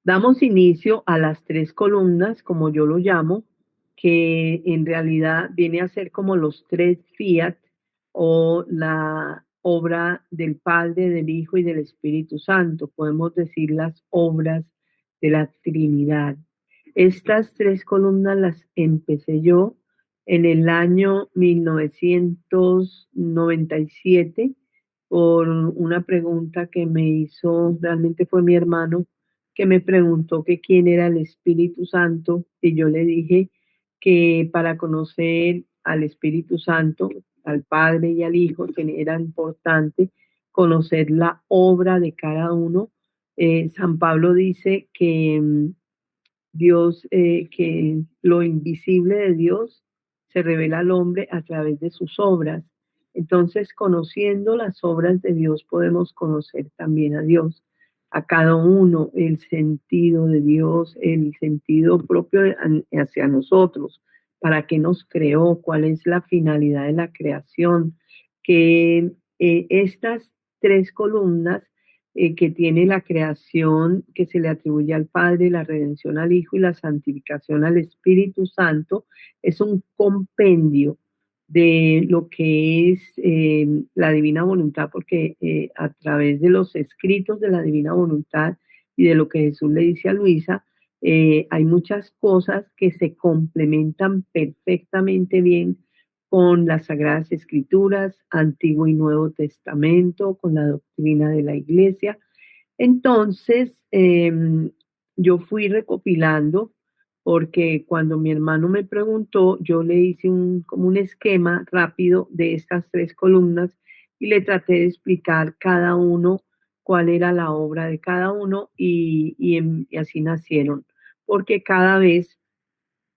Damos inicio a las tres columnas, como yo lo llamo, que en realidad viene a ser como los tres fiat o la obra del Padre, del Hijo y del Espíritu Santo. Podemos decir las obras de la Trinidad. Estas tres columnas las empecé yo en el año 1997 por una pregunta que me hizo, realmente fue mi hermano, que me preguntó que quién era el Espíritu Santo y yo le dije que para conocer al Espíritu Santo, al Padre y al Hijo, que era importante conocer la obra de cada uno. San Pablo dice que Dios, que lo invisible de Dios se revela al hombre a través de sus obras. Entonces, conociendo las obras de Dios, podemos conocer también a Dios, a cada uno, el sentido de Dios, el sentido propio hacia nosotros, para qué nos creó, cuál es la finalidad de la creación, que estas tres columnas que tiene la creación que se le atribuye al Padre, la redención al Hijo y la santificación al Espíritu Santo, es un compendio de lo que es la divina voluntad, porque a través de los escritos de la divina voluntad y de lo que Jesús le dice a Luisa, hay muchas cosas que se complementan perfectamente bien con las Sagradas Escrituras, Antiguo y Nuevo Testamento, con la doctrina de la Iglesia. Entonces, yo fui recopilando porque cuando mi hermano me preguntó, yo le hice como un esquema rápido de estas tres columnas y le traté de explicar cada uno cuál era la obra de cada uno y así nacieron, porque cada vez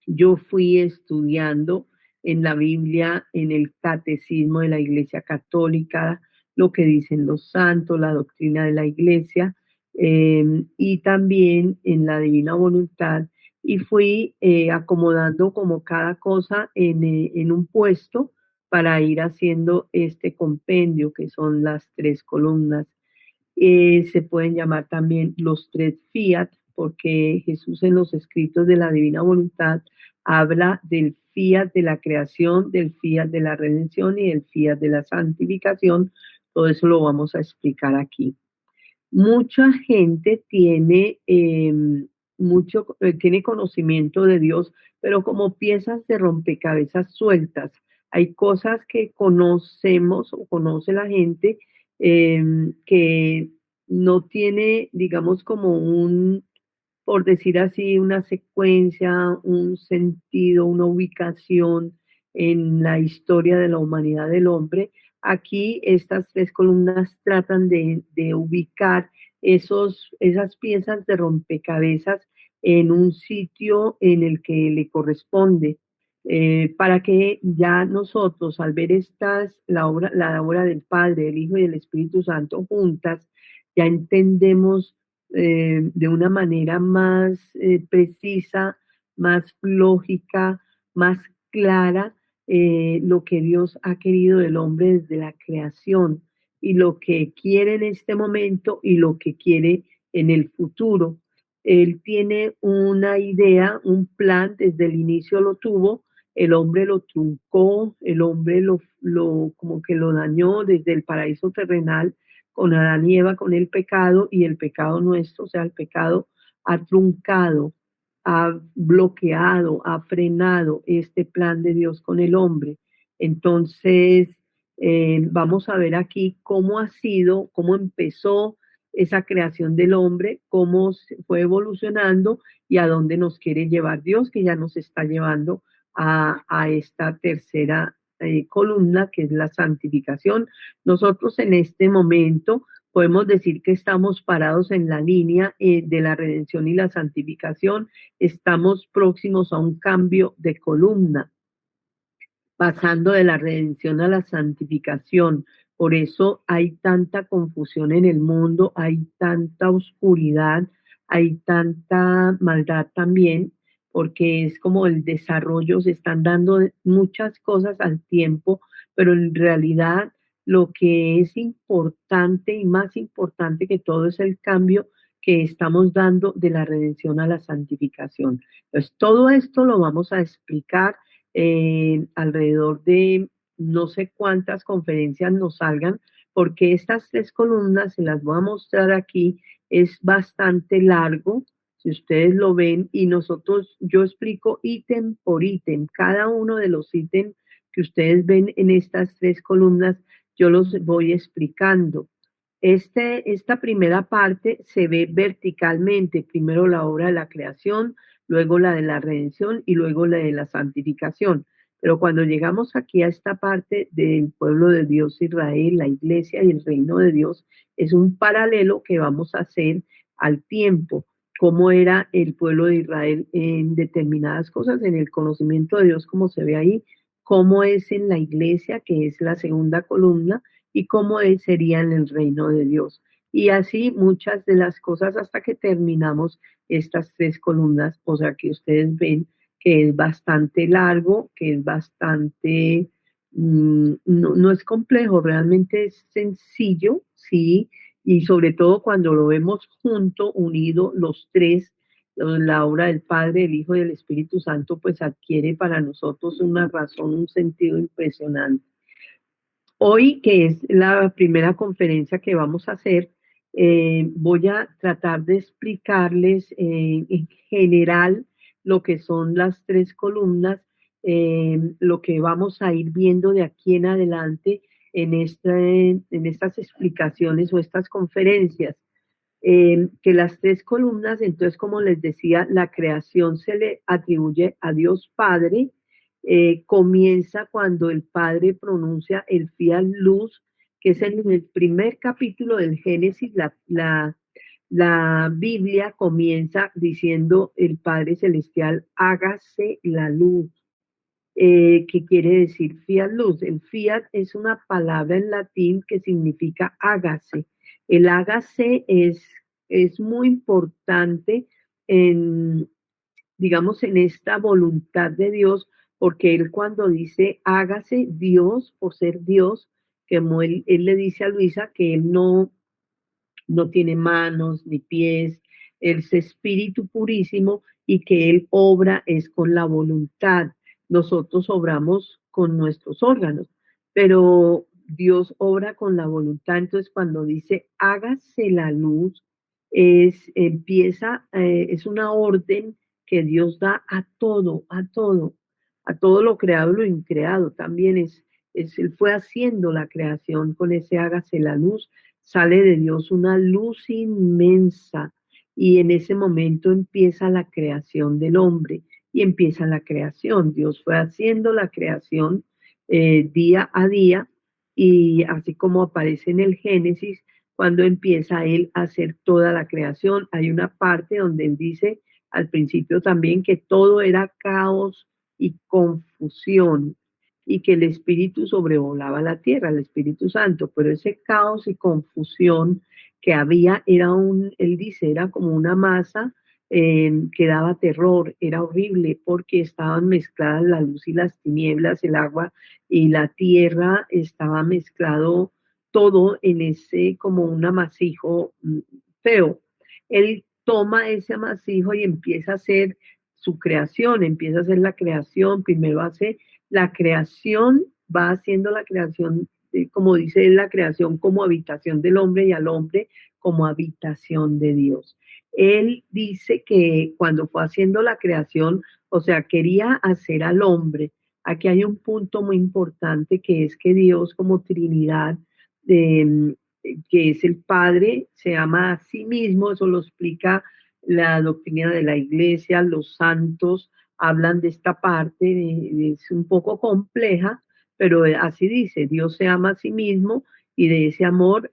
yo fui estudiando en la Biblia, en el catecismo de la Iglesia Católica, lo que dicen los santos, la doctrina de la Iglesia, y también en la Divina Voluntad, y fui acomodando como cada cosa en un puesto para ir haciendo este compendio, que son las tres columnas. Se pueden llamar también los tres fiat, porque Jesús en los escritos de la Divina Voluntad habla del fiat de la creación, del fiat de la redención y del fiat de la santificación. Todo eso lo vamos a explicar aquí. Mucha gente tiene conocimiento de Dios, pero como piezas de rompecabezas sueltas. Hay cosas que conocemos o conoce la gente que no tiene, digamos, como por decir así, una secuencia, un sentido, una ubicación en la historia de la humanidad del hombre. Aquí estas tres columnas tratan de ubicar esas piezas de rompecabezas en un sitio en el que le corresponde, para que ya nosotros al ver la obra del Padre, del Hijo y del Espíritu Santo juntas, ya entendemos de una manera más precisa, más lógica, más clara, lo que Dios ha querido del hombre desde la creación y lo que quiere en este momento y lo que quiere en el futuro. Él tiene una idea, un plan, desde el inicio lo tuvo, el hombre lo truncó, el hombre como que lo dañó desde el paraíso terrenal con Adán y Eva, con el pecado, y el pecado nuestro, o sea, el pecado ha truncado, ha bloqueado, ha frenado este plan de Dios con el hombre. Entonces, vamos a ver aquí cómo ha sido, cómo empezó esa creación del hombre, cómo fue evolucionando y a dónde nos quiere llevar Dios, que ya nos está llevando a esta tercera columna, que es la santificación. Nosotros en este momento podemos decir que estamos parados en la línea de la redención y la santificación. Estamos próximos a un cambio de columna, pasando de la redención a la santificación. Por eso hay tanta confusión en el mundo, hay tanta oscuridad, hay tanta maldad también, porque es como el desarrollo, se están dando muchas cosas al tiempo, pero en realidad lo que es importante y más importante que todo es el cambio que estamos dando de la redención a la santificación. Entonces, todo esto lo vamos a explicar alrededor de no sé cuántas conferencias nos salgan, porque estas tres columnas se las voy a mostrar aquí, es bastante largo, si ustedes lo ven, y yo explico ítem por ítem, cada uno de los ítems que ustedes ven en estas tres columnas, yo los voy explicando. Esta primera parte se ve verticalmente, primero la obra de la creación, luego la de la redención y luego la de la santificación. Pero cuando llegamos aquí a esta parte del pueblo de Dios Israel, la iglesia y el reino de Dios, es un paralelo que vamos a hacer al tiempo, cómo era el pueblo de Israel en determinadas cosas, en el conocimiento de Dios, como se ve ahí, cómo es en la iglesia, que es la segunda columna, y cómo sería en el reino de Dios. Y así muchas de las cosas hasta que terminamos estas tres columnas, o sea que ustedes ven que es bastante largo, que es bastante, no es complejo, realmente es sencillo, sí, y sobre todo cuando lo vemos junto, unido, los tres, la obra del Padre, el Hijo y el Espíritu Santo, pues adquiere para nosotros una razón, un sentido impresionante. Hoy, que es la primera conferencia que vamos a hacer, voy a tratar de explicarles en general lo que son las tres columnas, lo que vamos a ir viendo de aquí en adelante en estas explicaciones o estas conferencias. Que las tres columnas, entonces, como les decía, la creación se le atribuye a Dios Padre, comienza cuando el Padre pronuncia el fiat luz, que es en el primer capítulo del Génesis, la Biblia comienza diciendo el Padre Celestial, hágase la luz. ¿Qué quiere decir fiat luz? El fiat es una palabra en latín que significa hágase. El hágase es muy importante en, digamos, en esta voluntad de Dios, porque Él cuando dice hágase Dios, por ser Dios, que como él le dice a Luisa que Él no tiene manos ni pies, Él es espíritu purísimo y que Él obra es con la voluntad. Nosotros obramos con nuestros órganos, pero Dios obra con la voluntad. Entonces, cuando dice hágase la luz, es una orden que Dios da a todo lo creado y lo increado. También Él fue haciendo la creación con ese hágase la luz, sale de Dios una luz inmensa y en ese momento empieza la creación del hombre y empieza la creación. Dios fue haciendo la creación día a día y así como aparece en el Génesis, cuando empieza Él a hacer toda la creación, hay una parte donde Él dice al principio también que todo era caos y confusión y que el Espíritu sobrevolaba la tierra, el Espíritu Santo, pero ese caos y confusión que había él dice, era como una masa que daba terror, era horrible porque estaban mezcladas la luz y las tinieblas, el agua y la tierra, estaba mezclado todo en ese como un amasijo feo. Él toma ese amasijo y empieza a hacer su creación, empieza a hacer la creación, primero hace la creación, va haciendo la creación, como dice la creación como habitación del hombre y al hombre como habitación de Dios. Él dice que cuando fue haciendo la creación, o sea, quería hacer al hombre. Aquí hay un punto muy importante que es que Dios como Trinidad, eh, que es el Padre, se ama a sí mismo, eso lo explica la doctrina de la iglesia, los santos hablan de esta parte, es un poco compleja, pero así dice, Dios se ama a sí mismo y de ese amor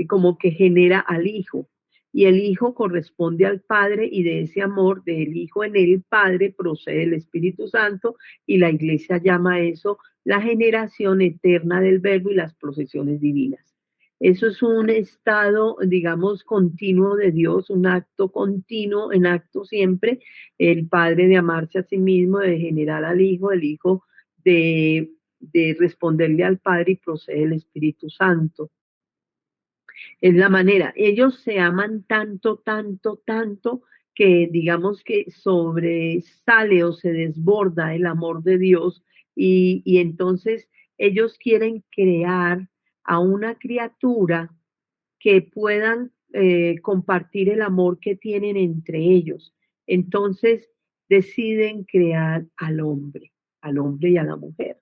como que genera al Hijo. Y el Hijo corresponde al Padre y de ese amor del Hijo en el Padre procede el Espíritu Santo y la iglesia llama a eso la generación eterna del Verbo y las procesiones divinas. Eso es un estado, digamos, continuo de Dios, un acto continuo, en acto siempre, el Padre de amarse a sí mismo, de generar al Hijo, el Hijo de responderle al Padre y procede el Espíritu Santo. Es la manera. Ellos se aman tanto, tanto, tanto que digamos que sobresale o se desborda el amor de Dios y entonces ellos quieren crear a una criatura que puedan compartir el amor que tienen entre ellos. Entonces deciden crear al hombre y a la mujer.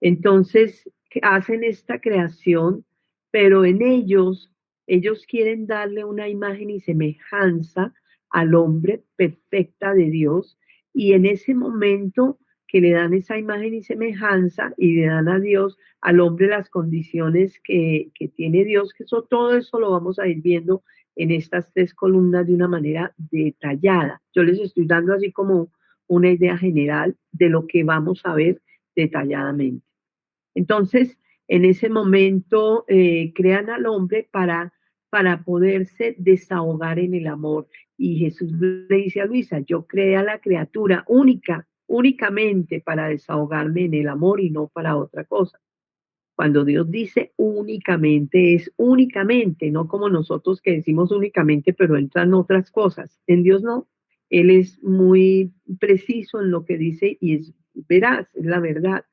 Entonces hacen esta creación, pero en ellos quieren darle una imagen y semejanza al hombre perfecta de Dios y en ese momento que le dan esa imagen y semejanza y le dan a Dios, al hombre las condiciones que tiene Dios, que todo eso lo vamos a ir viendo en estas tres columnas de una manera detallada. Yo les estoy dando así como una idea general de lo que vamos a ver detalladamente. Entonces, en ese momento crean al hombre para poderse desahogar en el amor. Y Jesús le dice a Luisa, yo creé a la criatura únicamente para desahogarme en el amor y no para otra cosa. Cuando Dios dice únicamente, es únicamente, no como nosotros que decimos únicamente, pero entran otras cosas. En Dios no. Él es muy preciso en lo que dice y es veraz, es la verdad.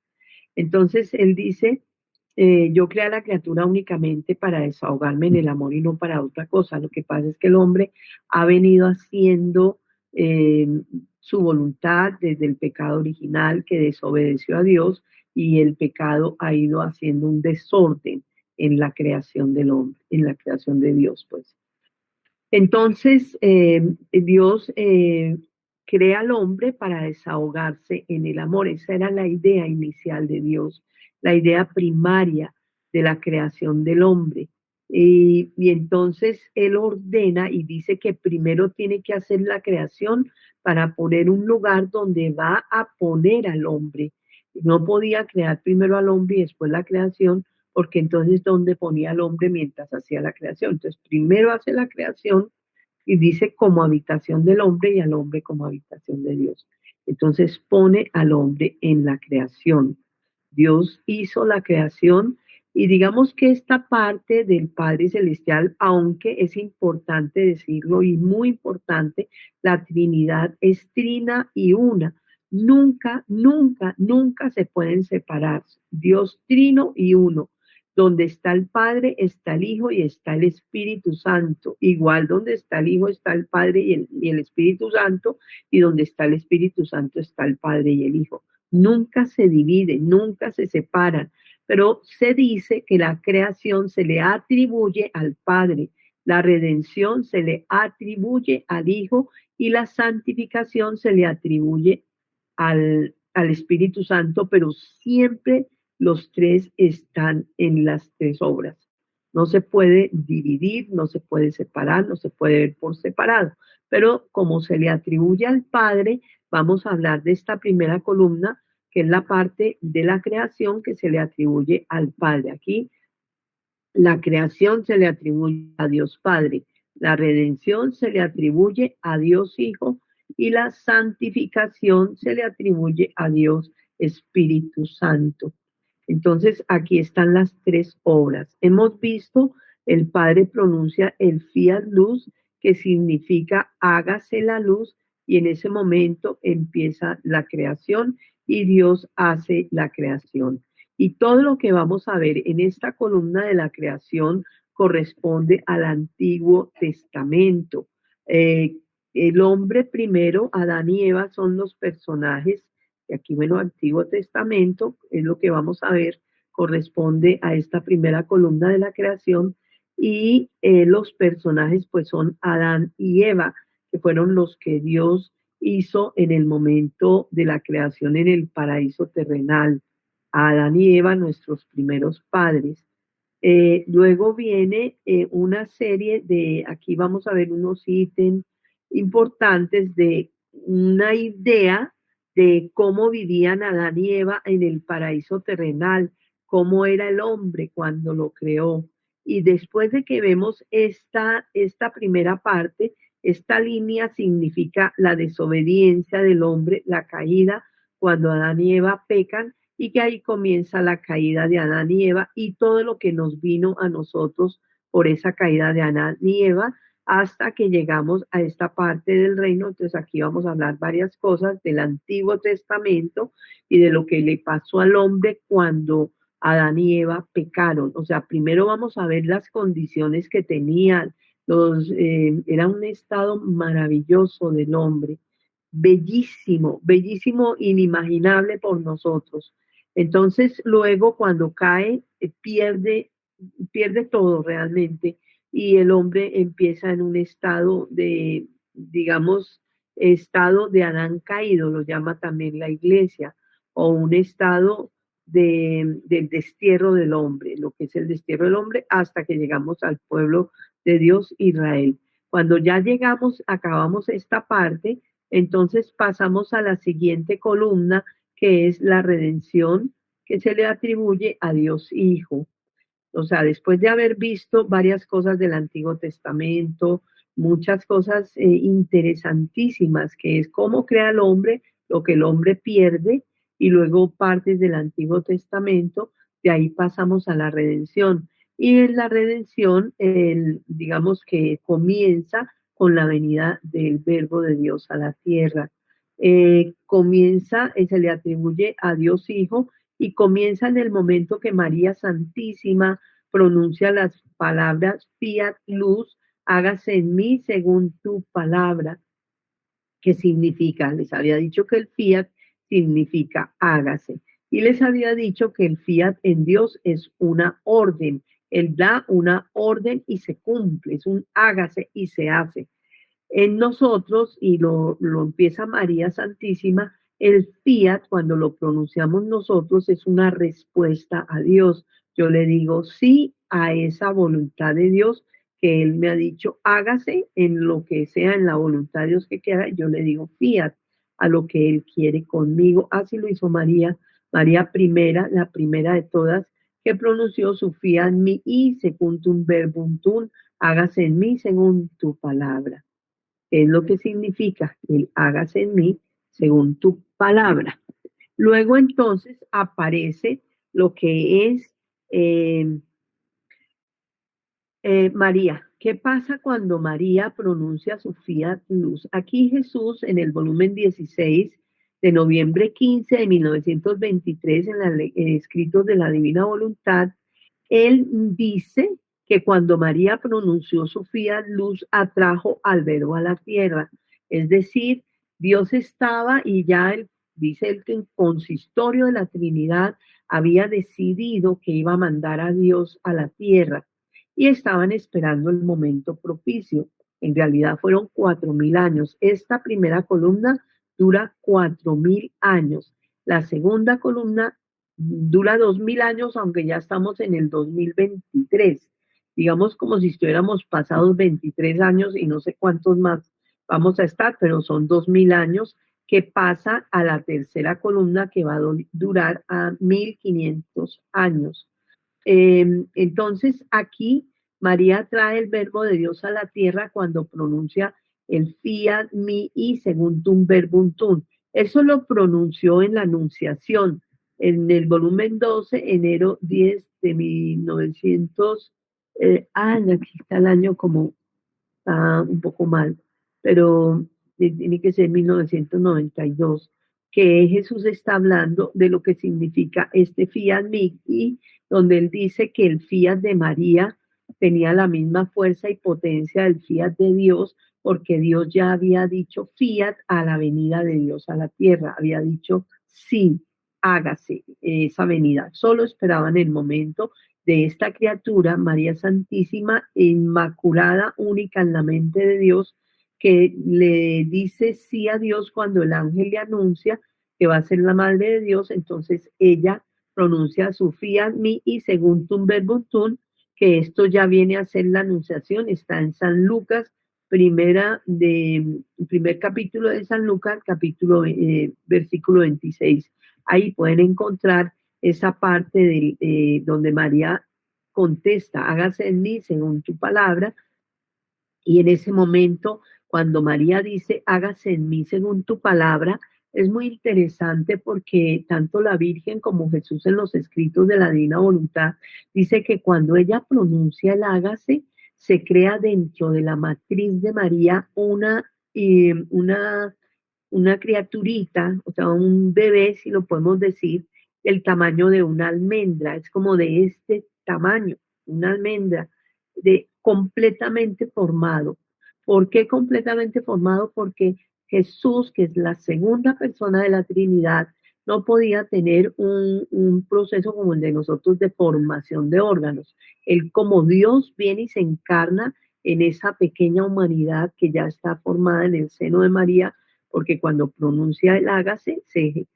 Entonces él dice, yo creé a la criatura únicamente para desahogarme en el amor y no para otra cosa. Lo que pasa es que el hombre ha venido haciendo eh, su voluntad desde el pecado original que desobedeció a Dios y el pecado ha ido haciendo un desorden en la creación del hombre, en la creación de Dios, pues. Entonces, Dios crea al hombre para desahogarse en el amor. Esa era la idea inicial de Dios, la idea primaria de la creación del hombre. Y entonces Él ordena y dice que primero tiene que hacer la creación para poner un lugar donde va a poner al hombre. No podía crear primero al hombre y después la creación, porque entonces ¿dónde ponía al hombre mientras hacía la creación? Entonces primero hace la creación y dice como habitación del hombre y al hombre como habitación de Dios. Entonces pone al hombre en la creación. Dios hizo la creación y digamos que esta parte del Padre Celestial, aunque es importante decirlo y muy importante, la Trinidad es trina y una. Nunca, nunca, nunca se pueden separar. Dios trino y uno. Donde está el Padre, está el Hijo y está el Espíritu Santo. Igual donde está el Hijo, está el Padre y el Espíritu Santo. Y donde está el Espíritu Santo, está el Padre y el Hijo. Nunca se dividen, nunca se separan. Pero se dice que la creación se le atribuye al Padre, la redención se le atribuye al Hijo y la santificación se le atribuye al Espíritu Santo, pero siempre los tres están en las tres obras. No se puede dividir, no se puede separar, no se puede ver por separado. Pero como se le atribuye al Padre, vamos a hablar de esta primera columna, que es la parte de la creación que se le atribuye al Padre. Aquí la creación se le atribuye a Dios Padre, la redención se le atribuye a Dios Hijo y la santificación se le atribuye a Dios Espíritu Santo. Entonces, aquí están las tres obras. Hemos visto, el Padre pronuncia el fiat luz, que significa hágase la luz, y en ese momento empieza la creación y Dios hace la creación. Y todo lo que vamos a ver en esta columna de la creación corresponde al Antiguo Testamento. Eh, el hombre primero, Adán y Eva, son los personajes y aquí, bueno, Antiguo Testamento es lo que vamos a ver, corresponde a esta primera columna de la creación y los personajes pues son Adán y Eva, que fueron los que Dios hizo en el momento de la creación en el paraíso terrenal. A Adán y Eva, nuestros primeros padres. Luego viene una serie de, aquí vamos a ver unos ítems importantes de una idea de cómo vivían Adán y Eva en el paraíso terrenal, cómo era el hombre cuando lo creó. Y después de que vemos esta primera parte, esta línea significa la desobediencia del hombre, la caída, cuando Adán y Eva pecan, y que ahí comienza la caída de Adán y Eva y todo lo que nos vino a nosotros por esa caída de Adán y Eva, hasta que llegamos a esta parte del reino. Entonces aquí vamos a hablar varias cosas del Antiguo Testamento y de lo que le pasó al hombre cuando Adán y Eva pecaron. O sea, primero vamos a ver las condiciones que tenían. Era un estado maravilloso del hombre, bellísimo, bellísimo, inimaginable por nosotros. Entonces, luego cuando cae, pierde todo realmente y el hombre empieza en un estado de, digamos, estado de Adán caído, lo llama también la iglesia, o un estado del destierro del hombre, lo que es el destierro del hombre, hasta que llegamos al pueblo de Dios, Israel. Cuando ya llegamos, acabamos esta parte, entonces pasamos a la siguiente columna, que es la redención que se le atribuye a Dios Hijo. O sea, después de haber visto varias cosas del Antiguo Testamento, muchas cosas interesantísimas, que es cómo crea el hombre, lo que el hombre pierde, y luego partes del Antiguo Testamento, de ahí pasamos a la redención. Y en la redención, digamos que comienza con la venida del Verbo de Dios a la tierra. Se le atribuye a Dios Hijo y comienza en el momento que María Santísima pronuncia las palabras fiat luz, hágase en mí según tu palabra. ¿Qué significa? Les había dicho que el fiat significa hágase. Y les había dicho que el fiat en Dios es una orden. Él da una orden y se cumple, es un hágase y se hace. En nosotros, y lo empieza María Santísima, el fiat, cuando lo pronunciamos nosotros, es una respuesta a Dios. Yo le digo sí a esa voluntad de Dios que Él me ha dicho, hágase en lo que sea, en la voluntad de Dios que quiera. Yo le digo fiat a lo que Él quiere conmigo. Así lo hizo María, María primera, la primera de todas, que pronunció su fiat mi y secundum verbum tuum, hágase en mí según tu palabra. Es lo que significa el hágase en mí según tu palabra. Luego entonces aparece lo que es eh, María. ¿Qué pasa cuando María pronuncia su fiat luz? Aquí Jesús, en el volumen 16 de noviembre 15 de 1923, en los escritos de la Divina Voluntad, él dice que cuando María pronunció su fiat luz, atrajo al Verbo a la tierra. Es decir, Dios estaba y ya él, dice él que el consistorio de la Trinidad había decidido que iba a mandar a Dios a la tierra y estaban esperando el momento propicio. En realidad fueron 4.000 años. Esta primera columna dura 4.000 años. La segunda columna dura 2.000 años, aunque ya estamos en el 2023. Digamos como si estuviéramos pasados 23 años y no sé cuántos más vamos a estar, pero son 2.000 años que pasa a la tercera columna que va a durar a 1.500 años. Entonces aquí María trae el verbo de Dios a la tierra cuando pronuncia el fiat mi y secundum verbum tuum. Eso lo pronunció en la Anunciación, en el volumen 12, enero 10 de 1900. Aquí está el año como está un poco mal, pero tiene que ser 1992, que Jesús está hablando de lo que significa este fiat micti, donde él dice que el fiat de María tenía la misma fuerza y potencia del fiat de Dios, porque Dios ya había dicho fiat a la venida de Dios a la tierra, había dicho sí, hágase esa venida. Solo esperaban el momento de esta criatura, María Santísima, inmaculada, única en la mente de Dios, que le dice sí a Dios cuando el ángel le anuncia que va a ser la madre de Dios. Entonces ella pronuncia su fiat mi y secundum verbum tuum, que esto ya viene a ser la anunciación, está en San Lucas, primer capítulo de San Lucas, versículo 26. Ahí pueden encontrar esa parte donde María contesta, hágase en mí según tu palabra, y en ese momento, cuando María dice, hágase en mí según tu palabra, Es muy interesante porque tanto la Virgen como Jesús en los escritos de la Divina Voluntad dice que cuando ella pronuncia el hágase, se crea dentro de la matriz de María una criaturita, o sea, un bebé, si lo podemos decir, del tamaño de una almendra, es como de este tamaño, una almendra, completamente formado. ¿Por qué completamente formado? Porque Jesús, que es la segunda persona de la Trinidad, no podía tener un proceso como el de nosotros de formación de órganos. Él como Dios viene y se encarna en esa pequeña humanidad que ya está formada en el seno de María, porque cuando pronuncia el hágase, se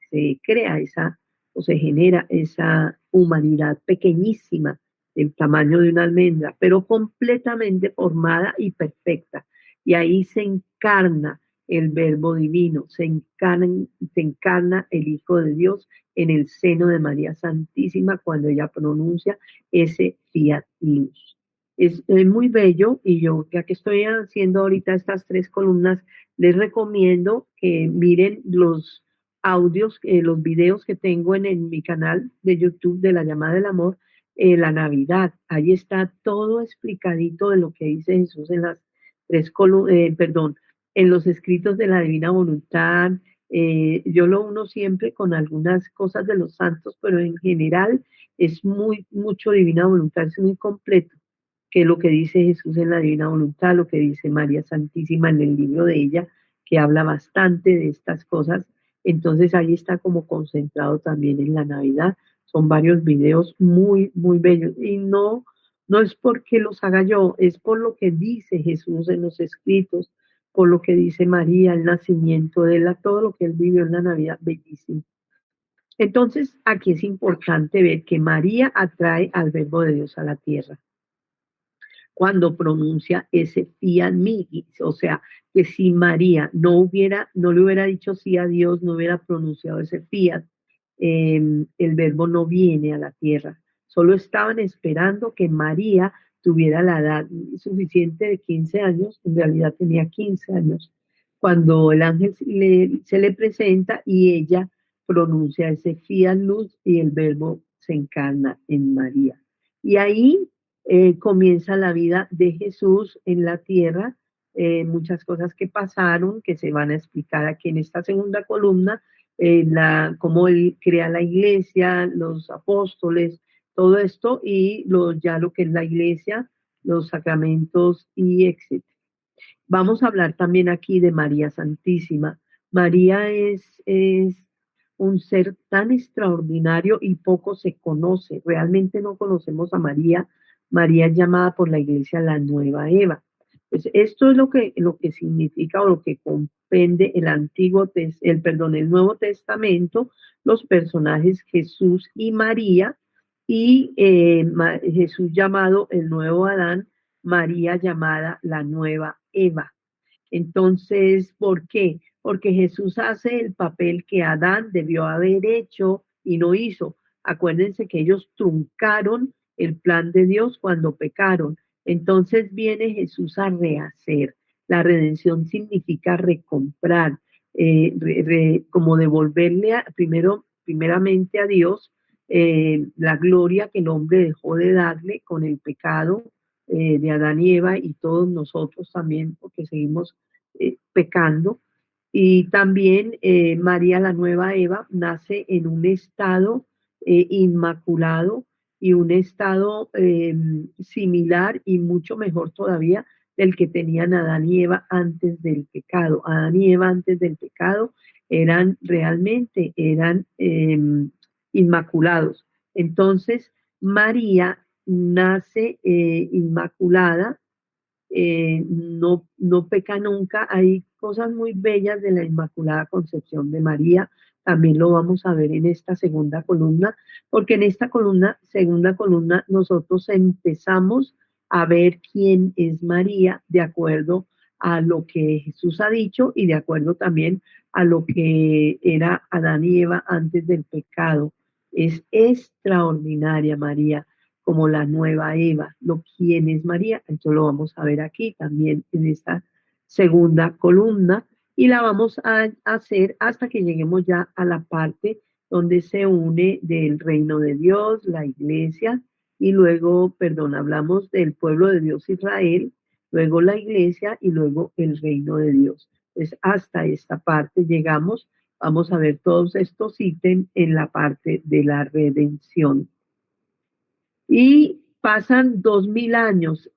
crea esa, o se genera esa humanidad pequeñísima, del tamaño de una almendra, pero completamente formada y perfecta. Y ahí se encarna el Verbo Divino, se encarna el Hijo de Dios en el seno de María Santísima cuando ella pronuncia ese fiat luz. Es muy bello y yo, ya que estoy haciendo ahorita estas tres columnas, les recomiendo que miren los audios, los videos que tengo en mi canal de YouTube de la llamada del amor, la Navidad. Ahí está todo explicadito de lo que dice Jesús en las tres columnas, perdón, en los escritos de la Divina Voluntad. Yo lo uno siempre con algunas cosas de los santos, pero en general es mucho Divina Voluntad, es muy completo, que lo que dice Jesús en la Divina Voluntad, lo que dice María Santísima en el libro de ella, que habla bastante de estas cosas. Entonces ahí está como concentrado también en la Navidad. Son varios videos muy, muy bellos. Y no es porque los haga yo, es por lo que dice Jesús en los escritos, por lo que dice María, el nacimiento de él, todo lo que él vivió en la Navidad, bellísimo. Entonces, aquí es importante ver que María atrae al Verbo de Dios a la tierra cuando pronuncia ese fiat mi, o sea, que si María no le hubiera dicho sí a Dios, no hubiera pronunciado ese fiat, el verbo no viene a la tierra. Solo estaban esperando que María tuviera la edad suficiente de 15 años, en realidad tenía 15 años, cuando el ángel se le presenta y ella pronuncia ese fiat luz y el verbo se encarna en María. Y ahí comienza la vida de Jesús en la tierra, muchas cosas que pasaron, que se van a explicar aquí en esta segunda columna, cómo él crea la iglesia, los apóstoles, todo esto, y ya lo que es la iglesia, los sacramentos y etc. Vamos a hablar también aquí de María Santísima. María es un ser tan extraordinario y poco se conoce. Realmente no conocemos a María. María es llamada por la iglesia la nueva Eva. Pues esto es lo que significa o lo que comprende el Nuevo Testamento, los personajes Jesús y María, y Jesús llamado el nuevo Adán, María llamada la nueva Eva. Entonces, ¿por qué? Porque Jesús hace el papel que Adán debió haber hecho y no hizo. Acuérdense que ellos truncaron el plan de Dios cuando pecaron. Entonces viene Jesús a rehacer. La redención significa recomprar, como devolverle primeramente a Dios la gloria que el hombre dejó de darle con el pecado de Adán y Eva y todos nosotros también, porque seguimos pecando. Y también María, la nueva Eva, nace en un estado inmaculado y un estado similar y mucho mejor todavía del que tenían Adán y Eva antes del pecado. Adán y Eva antes del pecado eran inmaculados. Entonces, María nace inmaculada, no peca nunca. Hay cosas muy bellas de la Inmaculada Concepción de María, también lo vamos a ver en esta segunda columna, porque en esta segunda columna, nosotros empezamos a ver quién es María de acuerdo a lo que Jesús ha dicho y de acuerdo también a lo que era Adán y Eva antes del pecado. Es extraordinaria María como la nueva Eva. ¿Quién es María? Entonces lo vamos a ver aquí también en esta segunda columna. y la vamos a hacer hasta que lleguemos ya a la parte donde se une del reino de Dios, la iglesia, y luego, perdón, hablamos del pueblo de Dios Israel, luego la iglesia y luego el reino de Dios. Pues hasta esta parte llegamos, vamos a ver todos estos ítems en la parte de la redención. Y pasan 2000 años.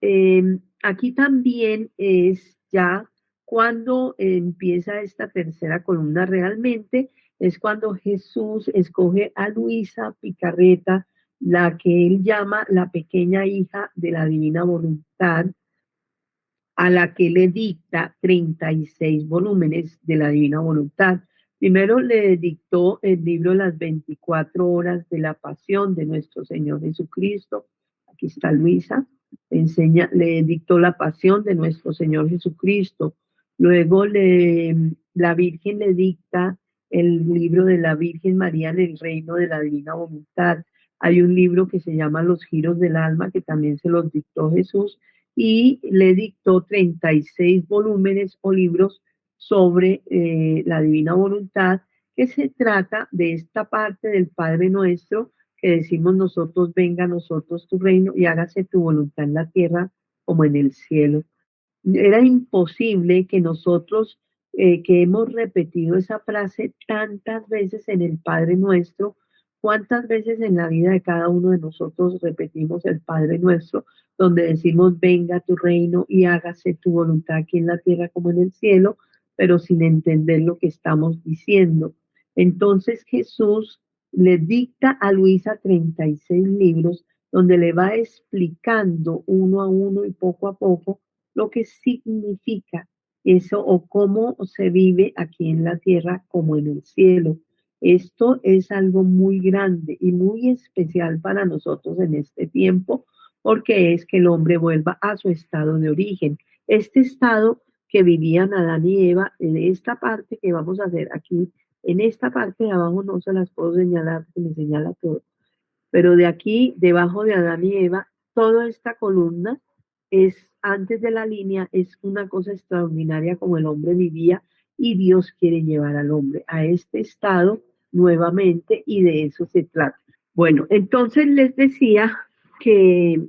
Aquí también es ya cuando empieza esta tercera columna realmente, es cuando Jesús escoge a Luisa Picarreta, la que él llama la pequeña hija de la divina voluntad, a la que le dicta 36 volúmenes de la Divina Voluntad. Primero le dictó el libro Las 24 horas de la pasión de nuestro Señor Jesucristo. Aquí está Luisa. Le dictó la pasión de nuestro Señor Jesucristo. Luego la Virgen le dicta el libro de la Virgen María en el reino de la Divina Voluntad. Hay un libro que se llama Los giros del alma, que también se los dictó Jesús, y le dictó 36 volúmenes o libros sobre la divina voluntad, que se trata de esta parte del Padre Nuestro que decimos nosotros: venga a nosotros tu reino y hágase tu voluntad en la tierra como en el cielo. Era imposible que nosotros, que hemos repetido esa frase tantas veces en el Padre Nuestro, cuántas veces en la vida de cada uno de nosotros repetimos el Padre Nuestro, donde decimos: venga tu reino y hágase tu voluntad aquí en la tierra como en el cielo, pero sin entender lo que estamos diciendo. Entonces Jesús le dicta a Luisa 36 libros donde le va explicando uno a uno y poco a poco lo que significa eso o cómo se vive aquí en la tierra como en el cielo. Esto es algo muy grande y muy especial para nosotros en este tiempo, porque es que el hombre vuelva a su estado de origen. Este estado que vivían Adán y Eva, en esta parte que vamos a hacer aquí, en esta parte de abajo no se las puedo señalar, se me señala todo, pero de aquí, debajo de Adán y Eva, toda esta columna es, antes de la línea, es una cosa extraordinaria como el hombre vivía, y Dios quiere llevar al hombre a este estado nuevamente, y de eso se trata. Bueno, entonces les decía que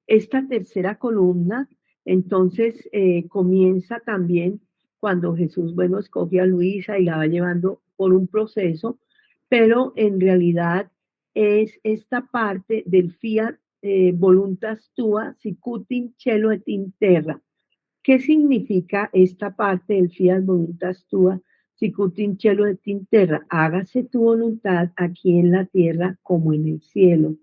esta tercera columna, entonces, comienza también cuando Jesús, bueno, escoge a Luisa y la va llevando por un proceso, pero en realidad es esta parte del fiat voluntas tua sicut in cielo et in terra. ¿Qué significa esta parte del fiat voluntas tua sicut in cielo et in terra? Hágase tu voluntad aquí en la tierra como en el cielo.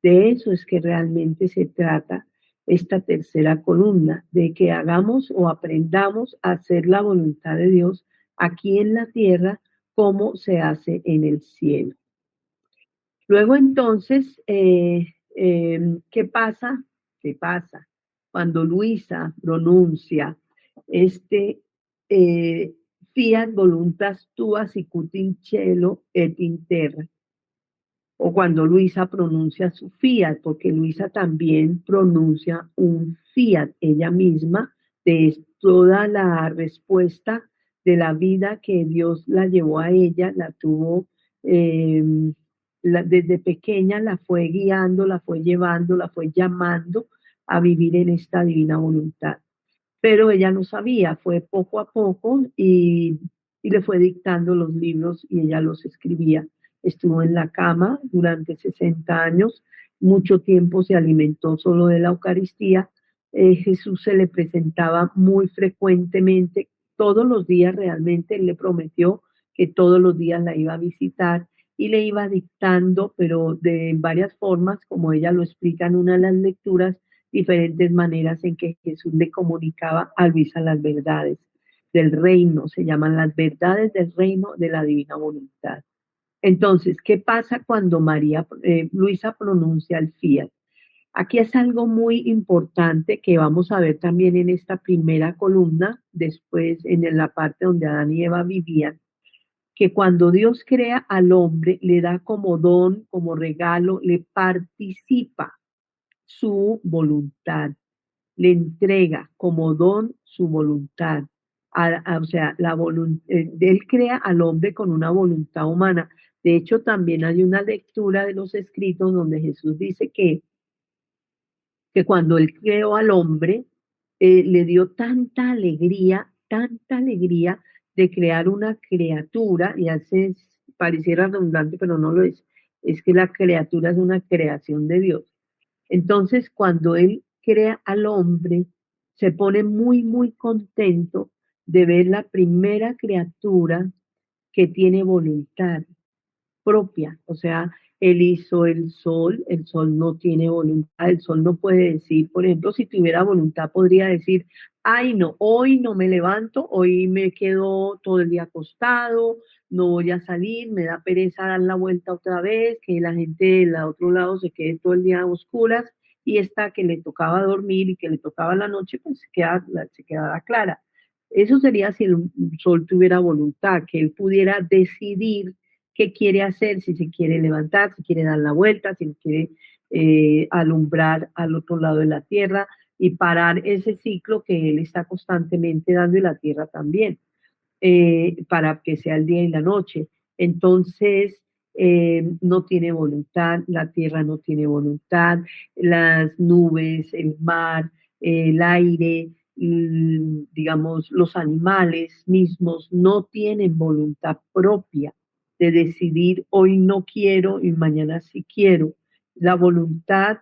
De eso es que realmente se trata esta tercera columna, de que hagamos o aprendamos a hacer la voluntad de Dios aquí en la tierra como se hace en el cielo. Luego entonces, ¿qué pasa? ¿Qué pasa? Cuando Luisa pronuncia este fiat voluntas tua sicut in cielo et in terra, o cuando Luisa pronuncia su fiat, porque Luisa también pronuncia un fiat ella misma de toda la respuesta de la vida que Dios la llevó a ella, la tuvo desde pequeña, la fue guiando, la fue llevando, la fue llamando a vivir en esta divina voluntad. Pero ella no sabía, fue poco a poco y le fue dictando los libros y ella los escribía. Estuvo en la cama durante 60 años, mucho tiempo se alimentó solo de la Eucaristía. Jesús se le presentaba muy frecuentemente, todos los días realmente. Él le prometió que todos los días la iba a visitar y le iba dictando, pero de varias formas, como ella lo explica en una de las lecturas, diferentes maneras en que Jesús le comunicaba a Luisa las verdades del reino, se llaman las verdades del reino de la divina voluntad. Entonces, ¿qué pasa cuando Luisa pronuncia el fiat? Aquí es algo muy importante que vamos a ver también en esta primera columna, después en la parte donde Adán y Eva vivían, que cuando Dios crea al hombre, le da como don, como regalo, le participa su voluntad, le entrega como don su voluntad. o sea, él crea al hombre con una voluntad humana. De hecho, también hay una lectura de los escritos donde Jesús dice que cuando él creó al hombre, le dio tanta alegría de crear una criatura, y hace, pareciera redundante, pero no lo es que la criatura es una creación de Dios. Entonces, cuando él crea al hombre, se pone muy contento de ver la primera criatura que tiene voluntad propia. O sea, él hizo el sol no tiene voluntad, el sol no puede decir, por ejemplo, si tuviera voluntad, podría decir, ay no, hoy no me levanto, hoy me quedo todo el día acostado, no voy a salir, me da pereza dar la vuelta otra vez, que la gente del otro lado se quede todo el día a oscuras, y esta que le tocaba dormir y que le tocaba la noche, pues se quedaba clara. Eso sería si el sol tuviera voluntad, que él pudiera decidir qué quiere hacer, si se quiere levantar, si quiere dar la vuelta, si quiere alumbrar al otro lado de la tierra y parar ese ciclo que él está constantemente dando y la tierra también, para que sea el día y la noche. Entonces, no tiene voluntad, la tierra no tiene voluntad, las nubes, el mar, el aire, digamos, los animales mismos no tienen voluntad propia de decidir hoy no quiero y mañana sí quiero. La voluntad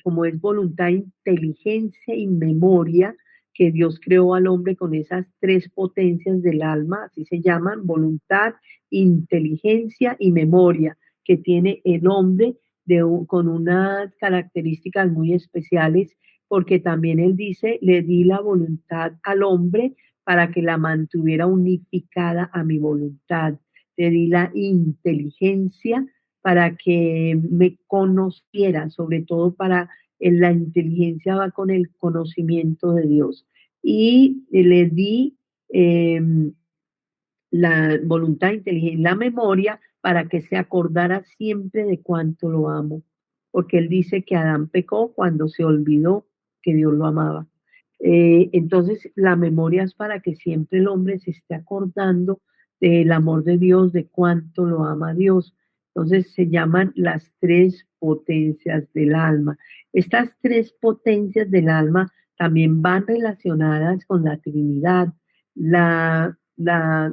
como es voluntad, inteligencia y memoria, que Dios creó al hombre con esas tres potencias del alma, así se llaman, voluntad, inteligencia y memoria, que tiene el hombre con unas características muy especiales, porque también él dice, le di la voluntad al hombre para que la mantuviera unificada a mi voluntad. Le di la inteligencia para que me conociera, sobre todo para la inteligencia va con el conocimiento de Dios. Y le di eh, la voluntad inteligente, la memoria, para que se acordara siempre de cuánto lo amo. Porque él dice que Adán pecó cuando se olvidó que Dios lo amaba. Entonces, la memoria es para que siempre el hombre se esté acordando del amor de Dios, de cuánto lo ama Dios. Entonces, se llaman las tres potencias del alma. Estas tres potencias del alma también van relacionadas con la Trinidad. La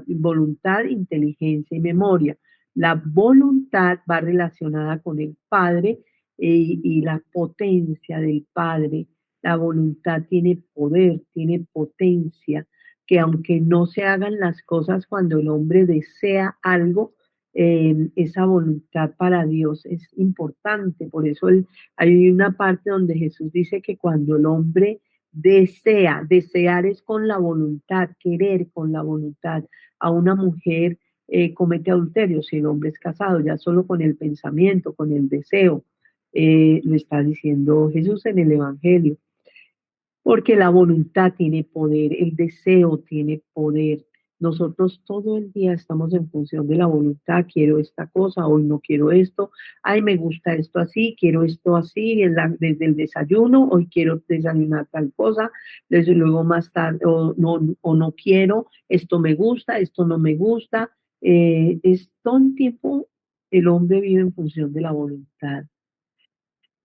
voluntad, inteligencia y memoria. La voluntad va relacionada con el Padre, y la potencia del Padre. La voluntad tiene poder, tiene potencia, que aunque no se hagan las cosas cuando el hombre desea algo, esa voluntad para Dios es importante. Por eso hay una parte donde Jesús dice que cuando el hombre desear es con la voluntad, querer con la voluntad. A una mujer comete adulterio si el hombre es casado, ya solo con el pensamiento, con el deseo, lo está diciendo Jesús en el Evangelio. Porque la voluntad tiene poder, el deseo tiene poder. Nosotros todo el día estamos en función de la voluntad, quiero esta cosa, hoy no quiero esto, ay, me gusta esto así, quiero esto así, desde el desayuno, hoy quiero desayunar tal cosa, desde luego más tarde, o no quiero, esto me gusta, esto no me gusta. Es todo el tiempo el hombre vive en función de la voluntad,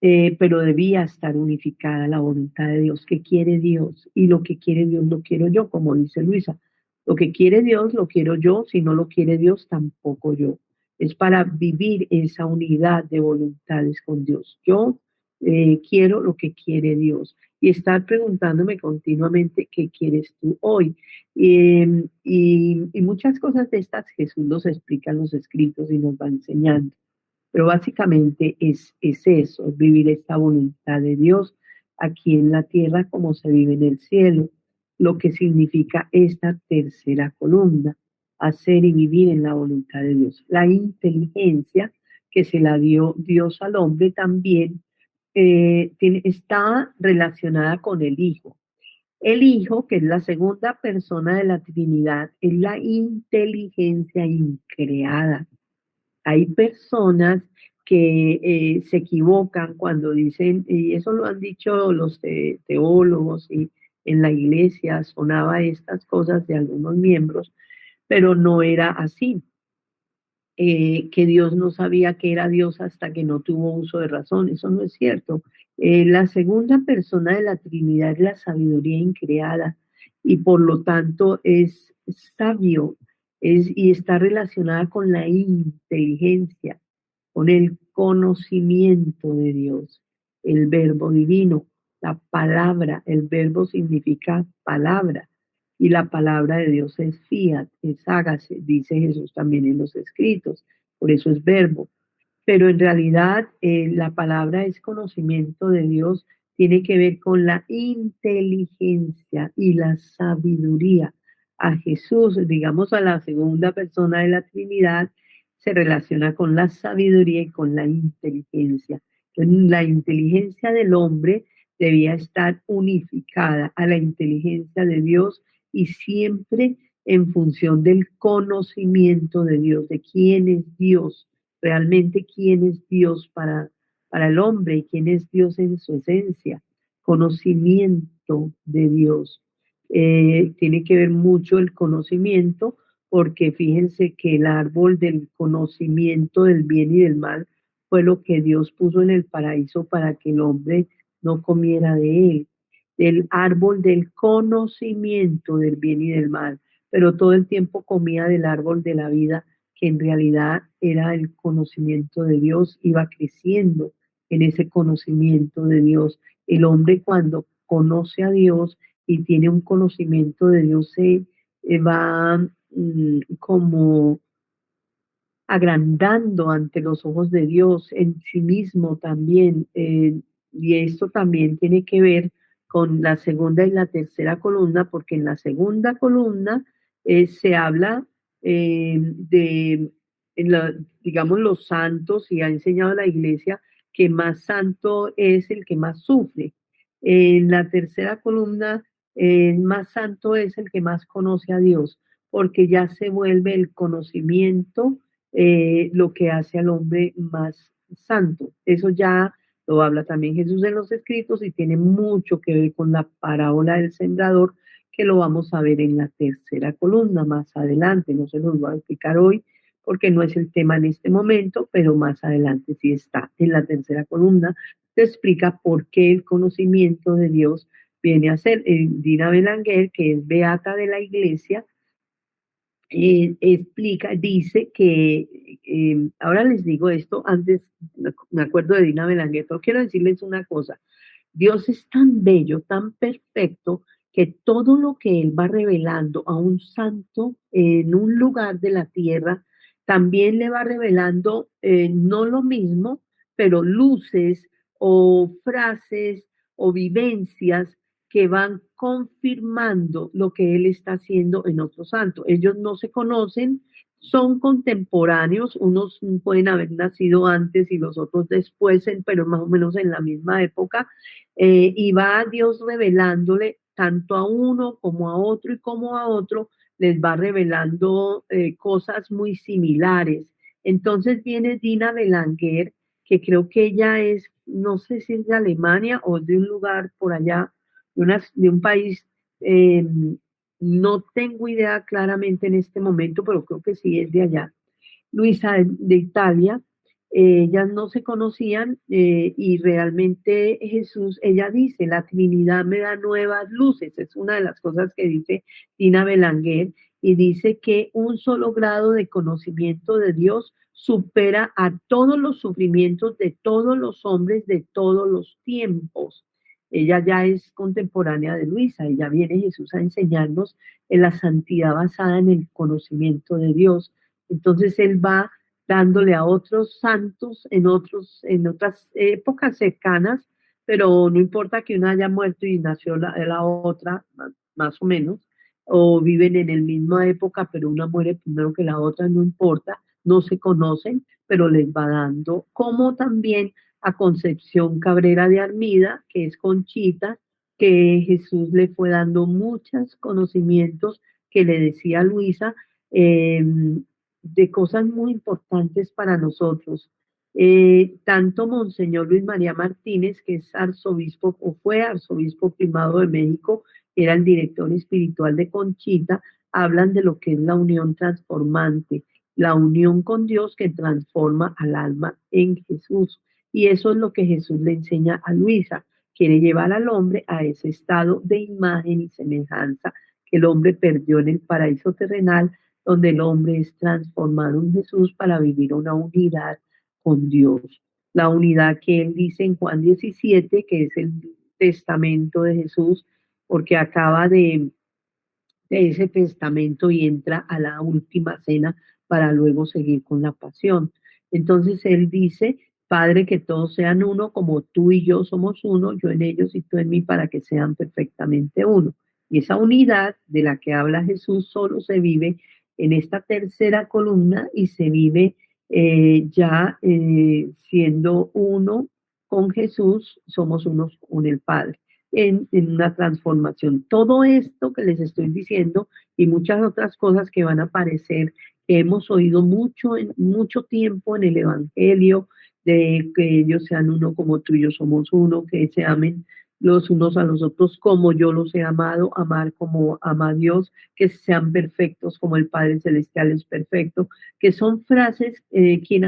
pero debía estar unificada la voluntad de Dios. ¿Qué quiere Dios? Y lo que quiere Dios lo quiero yo, como dice Luisa. Lo que quiere Dios lo quiero yo, si no lo quiere Dios tampoco yo. Es para vivir esa unidad de voluntades con Dios. Yo quiero lo que quiere Dios y estar preguntándome continuamente qué quieres tú hoy. Y muchas cosas de estas Jesús nos explica en los escritos y nos va enseñando. Pero básicamente es eso, es vivir esta voluntad de Dios aquí en la tierra como se vive en el cielo, lo que significa esta tercera columna, hacer y vivir en la voluntad de Dios. La inteligencia que se la dio Dios al hombre también está relacionada con el Hijo. El Hijo, que es la segunda persona de la Trinidad, es la inteligencia increada. Hay personas que se equivocan cuando dicen, y eso lo han dicho los teólogos en la iglesia, sonaba estas cosas de algunos miembros, pero no era así. Que Dios no sabía que era Dios hasta que no tuvo uso de razón. Eso no es cierto. La segunda persona de la Trinidad es la sabiduría increada y por lo tanto es sabio y está relacionada con la inteligencia, con el conocimiento de Dios, el verbo divino, la palabra. El verbo significa palabra y la palabra de Dios es fiat, es hágase, dice Jesús también en los escritos, por eso es verbo. Pero en realidad la palabra es conocimiento de Dios, tiene que ver con la inteligencia y la sabiduría. A Jesús, digamos a la segunda persona de la Trinidad, se relaciona con la sabiduría y con la inteligencia. Entonces, la inteligencia del hombre debía estar unificada a la inteligencia de Dios y siempre en función del conocimiento de Dios, de quién es Dios, realmente quién es Dios para el hombre y quién es Dios en su esencia, conocimiento de Dios. Tiene que ver mucho el conocimiento porque fíjense que el árbol del conocimiento del bien y del mal fue lo que Dios puso en el paraíso para que el hombre no comiera de él, del árbol del conocimiento del bien y del mal, pero todo el tiempo comía del árbol de la vida, que en realidad era el conocimiento de Dios, iba creciendo en ese conocimiento de Dios. El hombre cuando conoce a Dios y tiene un conocimiento de Dios se va como agrandando ante los ojos de Dios en sí mismo también. Y esto también tiene que ver con la segunda y la tercera columna, porque en la segunda columna se habla de, digamos, los santos, y ha enseñado la iglesia que más santo es el que más sufre. En la tercera columna, más santo es el que más conoce a Dios, porque ya se vuelve el conocimiento lo que hace al hombre más santo. Eso ya lo habla también Jesús en los escritos y tiene mucho que ver con la parábola del sembrador, que lo vamos a ver en la tercera columna más adelante. No se los voy a explicar hoy porque no es el tema en este momento, pero más adelante sí está en la tercera columna. Se explica por qué el conocimiento de Dios viene a ser. Dina Belanguer, que es beata de la iglesia, explica, dice que, ahora les digo esto, antes me acuerdo de Dina Belanguer, pero quiero decirles una cosa, Dios es tan bello, tan perfecto, que todo lo que Él va revelando a un santo en un lugar de la tierra, también le va revelando no lo mismo, pero luces o frases o vivencias que van confirmando lo que Él está haciendo en otro santo. Ellos no se conocen, son contemporáneos, unos pueden haber nacido antes y los otros después, pero más o menos en la misma época, y va Dios revelándole tanto a uno como a otro y como a otro, les va revelando cosas muy similares. Entonces viene Dina Belanger, que creo que ella es, no sé si es de Alemania o de un lugar por allá, de un país, eh, no tengo idea claramente en este momento, pero creo que sí es de allá. Luisa de Italia, ellas no se conocían y realmente Jesús, ella dice, la Trinidad me da nuevas luces, es una de las cosas que dice Tina Belanguer, y dice que un solo grado de conocimiento de Dios supera a todos los sufrimientos de todos los hombres de todos los tiempos. Ella ya es contemporánea de Luisa, y ya viene Jesús a enseñarnos en la santidad basada en el conocimiento de Dios. Entonces Él va dándole a otros santos en otras épocas cercanas, pero no importa que una haya muerto y nació la otra, más o menos, o viven en la misma época, pero una muere primero que la otra, no importa, no se conocen, pero les va dando, como también a Concepción Cabrera de Armida, que es Conchita, que Jesús le fue dando muchos conocimientos que le decía a Luisa, eh, de cosas muy importantes para nosotros. Tanto Monseñor Luis María Martínez, que es arzobispo o fue arzobispo primado de México, era el director espiritual de Conchita, hablan de lo que es la unión transformante, la unión con Dios que transforma al alma en Jesús. Y eso es lo que Jesús le enseña a Luisa. Quiere llevar al hombre a ese estado de imagen y semejanza que el hombre perdió en el paraíso terrenal, donde el hombre es transformado en Jesús para vivir una unidad con Dios. La unidad que él dice en Juan 17, que es el testamento de Jesús, porque acaba de ese testamento y entra a la última cena para luego seguir con la pasión. Entonces él dice, Padre, que todos sean uno, como tú y yo somos uno, yo en ellos y tú en mí, para que sean perfectamente uno. Y esa unidad de la que habla Jesús solo se vive en esta tercera columna y se vive siendo uno con Jesús, somos unos con el Padre en una transformación. Todo esto que les estoy diciendo y muchas otras cosas que van a aparecer, que hemos oído mucho, en mucho tiempo en el Evangelio, de que ellos sean uno como tú y yo somos uno, que se amen los unos a los otros como yo los he amado, amar como ama a Dios, que sean perfectos como el Padre Celestial es perfecto, que son frases, ¿quién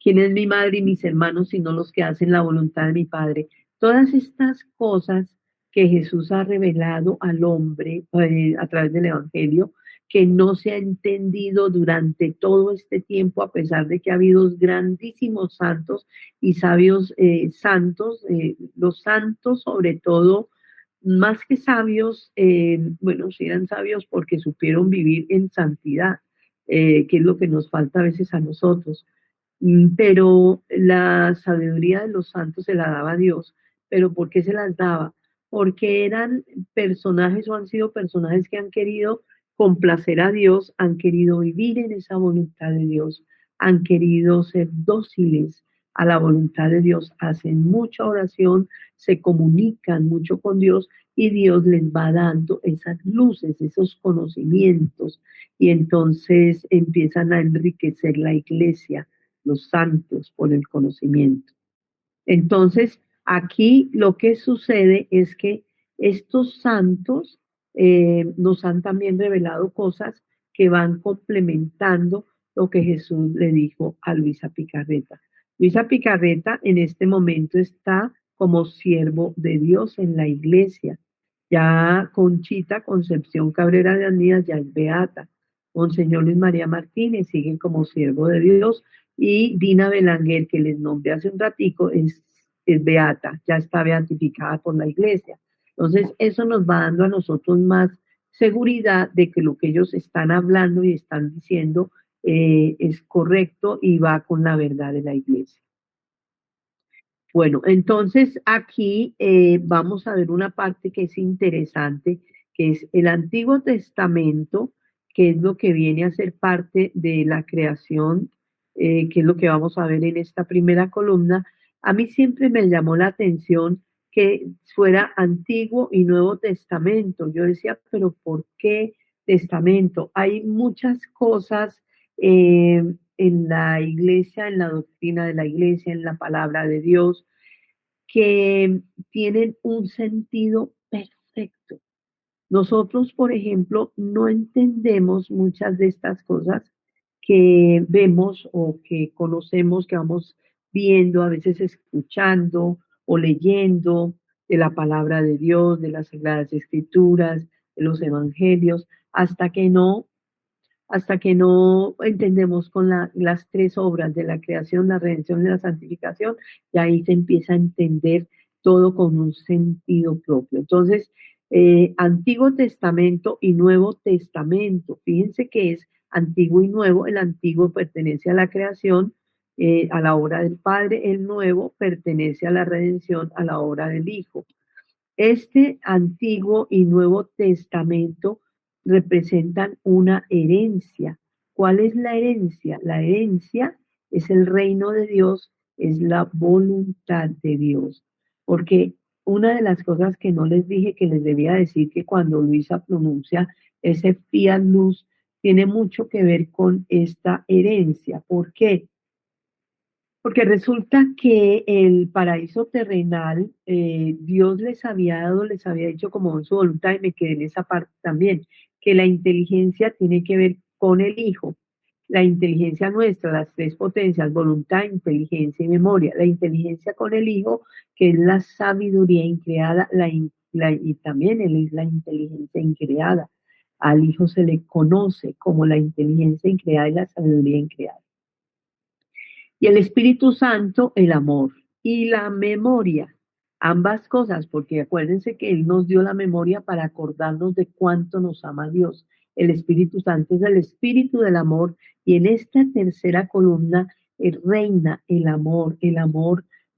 es mi madre y mis hermanos, sino los que hacen la voluntad de mi Padre? Todas estas cosas que Jesús ha revelado al hombre a través del Evangelio, que no se ha entendido durante todo este tiempo, a pesar de que ha habido grandísimos santos y sabios santos, los santos sobre todo, más que sabios, bueno, sí eran sabios porque supieron vivir en santidad, que es lo que nos falta a veces a nosotros. Pero la sabiduría de los santos se la daba Dios. ¿Pero por qué se las daba? Porque eran personajes o han sido personajes que han querido complacer a Dios, han querido vivir en esa voluntad de Dios, han querido ser dóciles a la voluntad de Dios, hacen mucha oración, se comunican mucho con Dios y Dios les va dando esas luces, esos conocimientos y entonces empiezan a enriquecer la iglesia, los santos, por el conocimiento. Entonces, aquí lo que sucede es que estos santos nos han también revelado cosas que van complementando lo que Jesús le dijo a Luisa Picarreta. Luisa Picarreta en este momento está como siervo de Dios en la iglesia. Ya Conchita Concepción Cabrera de Anías ya es beata. Monseñor Luis María Martínez sigue como siervo de Dios y Dina Belanguer, que les nombré hace un ratico, es beata, ya está beatificada por la iglesia. Entonces, eso nos va dando a nosotros más seguridad de que lo que ellos están hablando y están diciendo es correcto y va con la verdad de la iglesia. Bueno, entonces aquí vamos a ver una parte que es interesante, que es el Antiguo Testamento, que es lo que viene a ser parte de la creación, que es lo que vamos a ver en esta primera columna. A mí siempre me llamó la atención que fuera Antiguo y Nuevo Testamento. Yo decía, pero ¿por qué Testamento? Hay muchas cosas en la iglesia, en la doctrina de la iglesia, en la palabra de Dios, que tienen un sentido perfecto. Nosotros, por ejemplo, no entendemos muchas de estas cosas que vemos o que conocemos, que vamos viendo, a veces escuchando o leyendo de la palabra de Dios, de las Sagradas Escrituras, de los Evangelios, hasta que no entendemos con las tres obras de la creación, la redención y la santificación, y ahí se empieza a entender todo con un sentido propio. Entonces, Antiguo Testamento y Nuevo Testamento, fíjense que es antiguo y nuevo, el antiguo pertenece a la creación, a la obra del Padre, el nuevo pertenece a la redención, a la obra del Hijo. Este Antiguo y Nuevo Testamento representan una herencia. ¿Cuál es la herencia? La herencia es el reino de Dios, es la voluntad de Dios. Porque una de las cosas que no les dije que les debía decir, que cuando Luisa pronuncia ese fiat luz, tiene mucho que ver con esta herencia. ¿Por qué? Porque resulta que el paraíso terrenal, Dios les había dicho como en su voluntad, y me quedé en esa parte también, que la inteligencia tiene que ver con el Hijo. La inteligencia nuestra, las tres potencias, voluntad, inteligencia y memoria. La inteligencia con el Hijo, que es la sabiduría increada, y también Él es la inteligencia increada. Al Hijo se le conoce como la inteligencia increada y la sabiduría increada. Y el Espíritu Santo, el amor y la memoria, ambas cosas, porque acuérdense que Él nos dio la memoria para acordarnos de cuánto nos ama Dios. El Espíritu Santo es el Espíritu del amor y en esta tercera columna reina el amor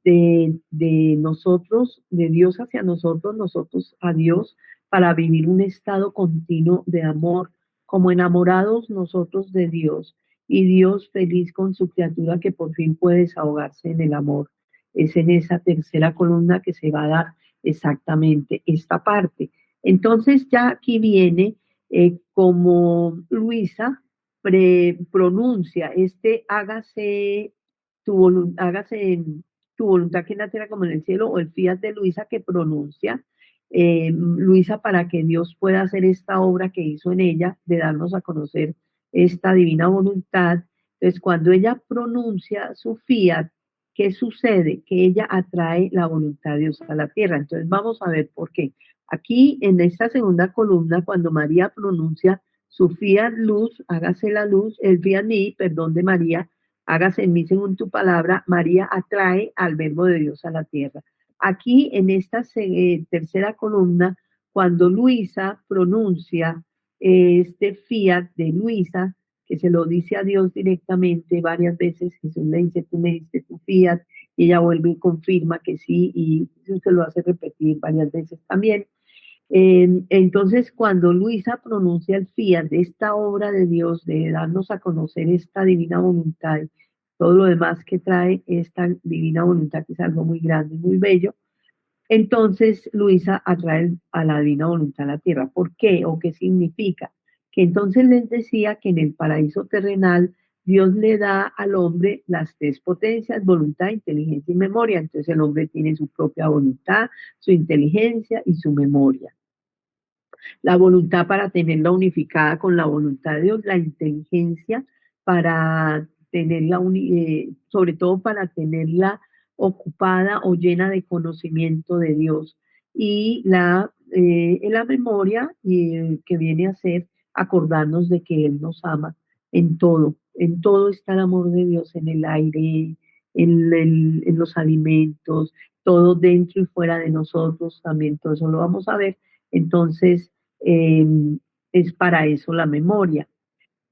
de nosotros, de Dios hacia nosotros, nosotros a Dios, para vivir un estado continuo de amor, como enamorados nosotros de Dios y Dios feliz con su criatura que por fin puede desahogarse en el amor. Es en esa tercera columna que se va a dar exactamente esta parte. Entonces ya aquí viene como Luisa pronuncia hágase en tu voluntad que en la tierra como en el cielo, o el fiat de Luisa que pronuncia Luisa para que Dios pueda hacer esta obra que hizo en ella de darnos a conocer esta divina voluntad. Entonces, cuando ella pronuncia su fiat, ¿qué sucede? Que ella atrae la voluntad de Dios a la tierra. Entonces, vamos a ver por qué. Aquí, en esta segunda columna, cuando María pronuncia su fiat luz, hágase la luz, el fiat mí, perdón de María, hágase en mí según tu palabra, María atrae al verbo de Dios a la tierra. Aquí, en esta tercera columna, cuando Luisa pronuncia este fiat de Luisa, que se lo dice a Dios directamente varias veces, Jesús le dice, tú me diste tu fiat, y ella vuelve y confirma que sí, y Jesús se lo hace repetir varias veces también. Entonces, cuando Luisa pronuncia el fiat de esta obra de Dios, de darnos a conocer esta divina voluntad, todo lo demás que trae esta divina voluntad, que es algo muy grande y muy bello, entonces Luisa atrae a la divina voluntad a la tierra. ¿Por qué? ¿O qué significa? Que entonces les decía que en el paraíso terrenal Dios le da al hombre las tres potencias, voluntad, inteligencia y memoria. Entonces el hombre tiene su propia voluntad, su inteligencia y su memoria. La voluntad para tenerla unificada con la voluntad de Dios, la inteligencia para tenerla, sobre todo para tenerla ocupada o llena de conocimiento de Dios. Y la memoria que viene a ser acordarnos de que Él nos ama en todo está el amor de Dios, en el aire, en los alimentos, todo dentro y fuera de nosotros, también todo eso lo vamos a ver. Entonces, eh, es para eso la memoria.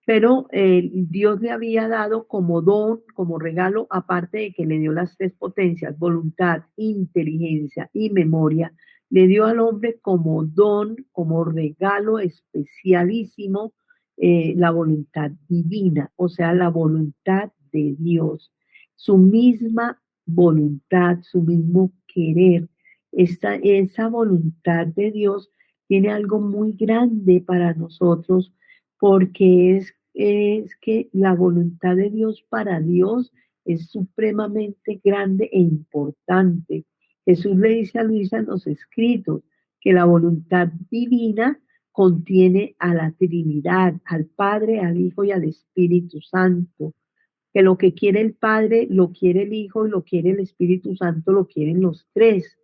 Pero Dios le había dado como don, como regalo, aparte de que le dio las tres potencias, voluntad, inteligencia y memoria, le dio al hombre como don, como regalo especialísimo, la voluntad divina, o sea, la voluntad de Dios, su misma voluntad, su mismo querer. Esa voluntad de Dios tiene algo muy grande para nosotros porque es que la voluntad de Dios para Dios es supremamente grande e importante. Jesús le dice a Luisa en los escritos que la voluntad divina contiene a la Trinidad, al Padre, al Hijo y al Espíritu Santo, que lo que quiere el Padre lo quiere el Hijo y lo quiere el Espíritu Santo, lo quieren los tres.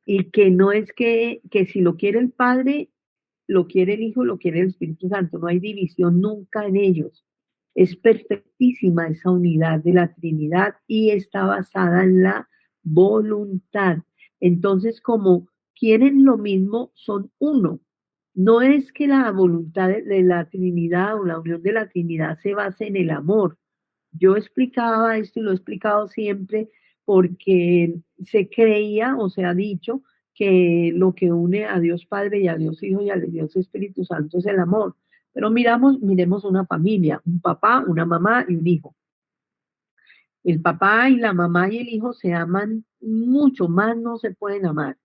Y que no es que si lo quiere el Padre, lo quiere el Hijo, lo quiere el Espíritu Santo, no hay división nunca en ellos. Es perfectísima esa unidad de la Trinidad y está basada en la voluntad. Entonces, como quieren lo mismo, son uno. No es que la voluntad de la Trinidad o la unión de la Trinidad se base en el amor. Yo explicaba esto y lo he explicado siempre porque se creía o se ha dicho que lo que une a Dios Padre y a Dios Hijo y a Dios Espíritu Santo es el amor. Pero miremos una familia, un papá, una mamá y un hijo. El papá y la mamá y el hijo se aman mucho, más no se pueden amar.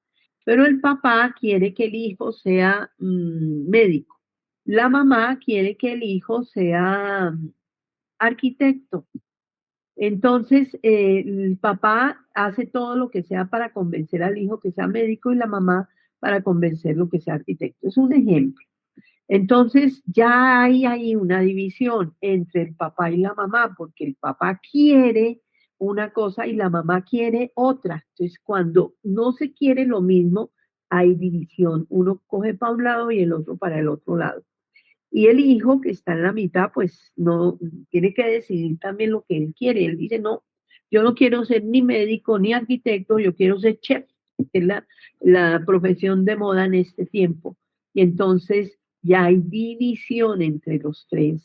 Pero el papá quiere que el hijo sea médico. La mamá quiere que el hijo sea arquitecto. Entonces, el papá hace todo lo que sea para convencer al hijo que sea médico y la mamá para convencerlo que sea arquitecto. Es un ejemplo. Entonces, ya hay ahí una división entre el papá y la mamá, porque el papá quiere una cosa y la mamá quiere otra. Entonces, cuando no se quiere lo mismo, hay división. Uno coge para un lado y el otro para el otro lado. Y el hijo que está en la mitad, pues no tiene que decidir también lo que él quiere. Él dice, no, yo no quiero ser ni médico ni arquitecto, yo quiero ser chef, que es la profesión de moda en este tiempo. Y entonces ya hay división entre los tres.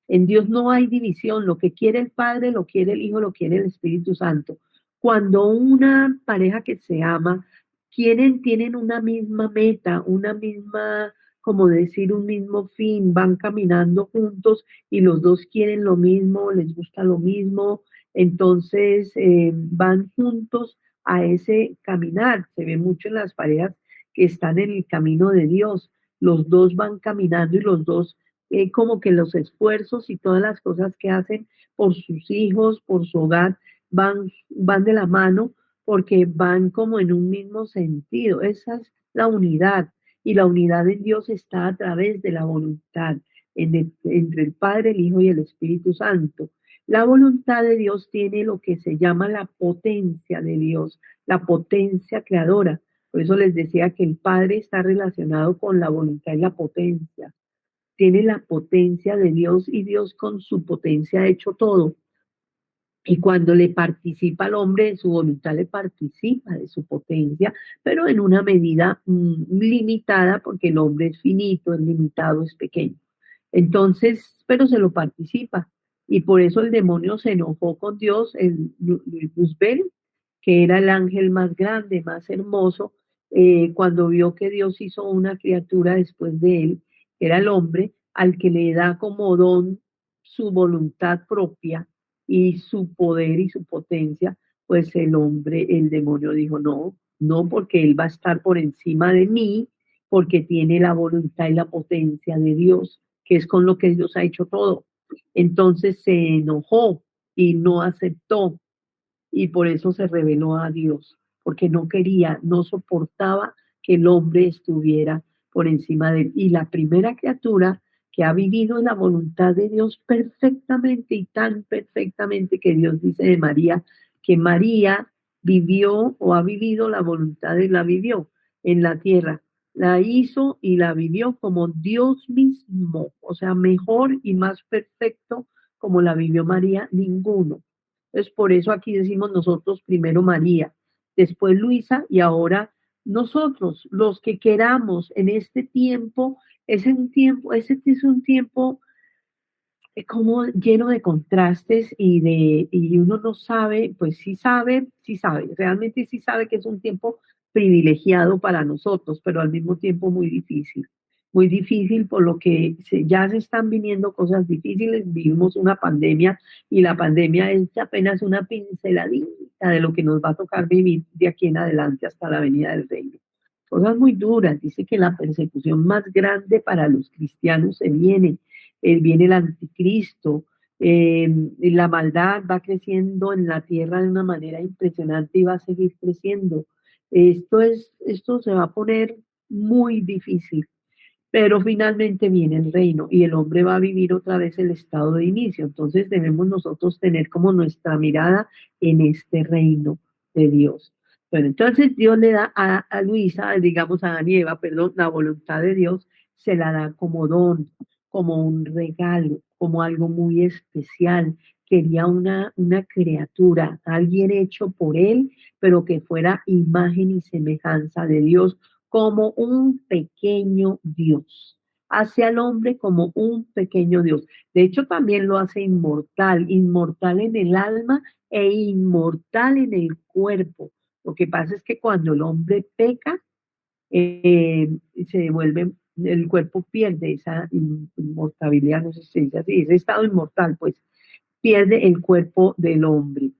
En Dios no hay división, lo que quiere el Padre, lo quiere el Hijo, lo quiere el Espíritu Santo. Cuando una pareja que se ama, tienen una misma meta, una misma, como decir, un mismo fin, van caminando juntos y los dos quieren lo mismo, les gusta lo mismo, entonces van juntos a ese caminar. Se ve mucho en las parejas que están en el camino de Dios. Los dos van caminando y los dos como que los esfuerzos y todas las cosas que hacen por sus hijos, por su hogar, van de la mano porque van como en un mismo sentido. Esa es la unidad. Y la unidad en Dios está a través de la voluntad entre el Padre, el Hijo y el Espíritu Santo. La voluntad de Dios tiene lo que se llama la potencia de Dios, la potencia creadora. Por eso les decía que el Padre está relacionado con la voluntad y la potencia. Tiene la potencia de Dios y Dios con su potencia ha hecho todo. Y cuando le participa al hombre de su voluntad, le participa de su potencia, pero en una medida limitada, porque el hombre es finito, es limitado, es pequeño. Entonces, pero se lo participa. Y por eso el demonio se enojó con Dios, el Luzbel, que era el ángel más grande, más hermoso, cuando vio que Dios hizo una criatura después de él, que era el hombre, al que le da como don su voluntad propia y su poder y su potencia, pues el hombre, el demonio dijo, no, no, porque él va a estar por encima de mí, porque tiene la voluntad y la potencia de Dios, que es con lo que Dios ha hecho todo. Entonces se enojó y no aceptó y por eso se reveló a Dios, porque no quería, no soportaba que el hombre estuviera por encima de él. Y la primera criatura que ha vivido en la voluntad de Dios perfectamente y tan perfectamente que Dios dice de María, que María vivió o ha vivido la voluntad de la vivió en la tierra. La hizo y la vivió como Dios mismo, o sea, mejor y más perfecto como la vivió María, ninguno. Entonces, por eso aquí decimos nosotros primero María, después Luisa y ahora nosotros, los que queramos en este tiempo, ese es un tiempo como lleno de contrastes y uno no sabe, pues sí sabe, realmente sí sabe que es un tiempo privilegiado para nosotros, pero al mismo tiempo muy difícil por lo que ya se están viniendo cosas difíciles, vivimos una pandemia y la pandemia es apenas una pinceladita de lo que nos va a tocar vivir de aquí en adelante hasta la venida del reino. Cosas muy duras, dice que la persecución más grande para los cristianos se viene viene el anticristo, la maldad va creciendo en la tierra de una manera impresionante y va a seguir creciendo. Esto se va a poner muy difícil, pero finalmente viene el reino y el hombre va a vivir otra vez el estado de inicio. Entonces debemos nosotros tener como nuestra mirada en este reino de Dios. Bueno, entonces Dios le da a Luisa, digamos a Daniela, perdón, la voluntad de Dios se la da como don, como un regalo, como algo muy especial. Quería una criatura, alguien hecho por él, pero que fuera imagen y semejanza de Dios, como un pequeño Dios. Hace al hombre como un pequeño Dios. De hecho, también lo hace inmortal, inmortal en el alma e inmortal en el cuerpo. Lo que pasa es que cuando el hombre peca, se devuelve, el cuerpo pierde esa inmortalidad, no sé si se dice así, ese estado inmortal, pues pierde el cuerpo del hombre.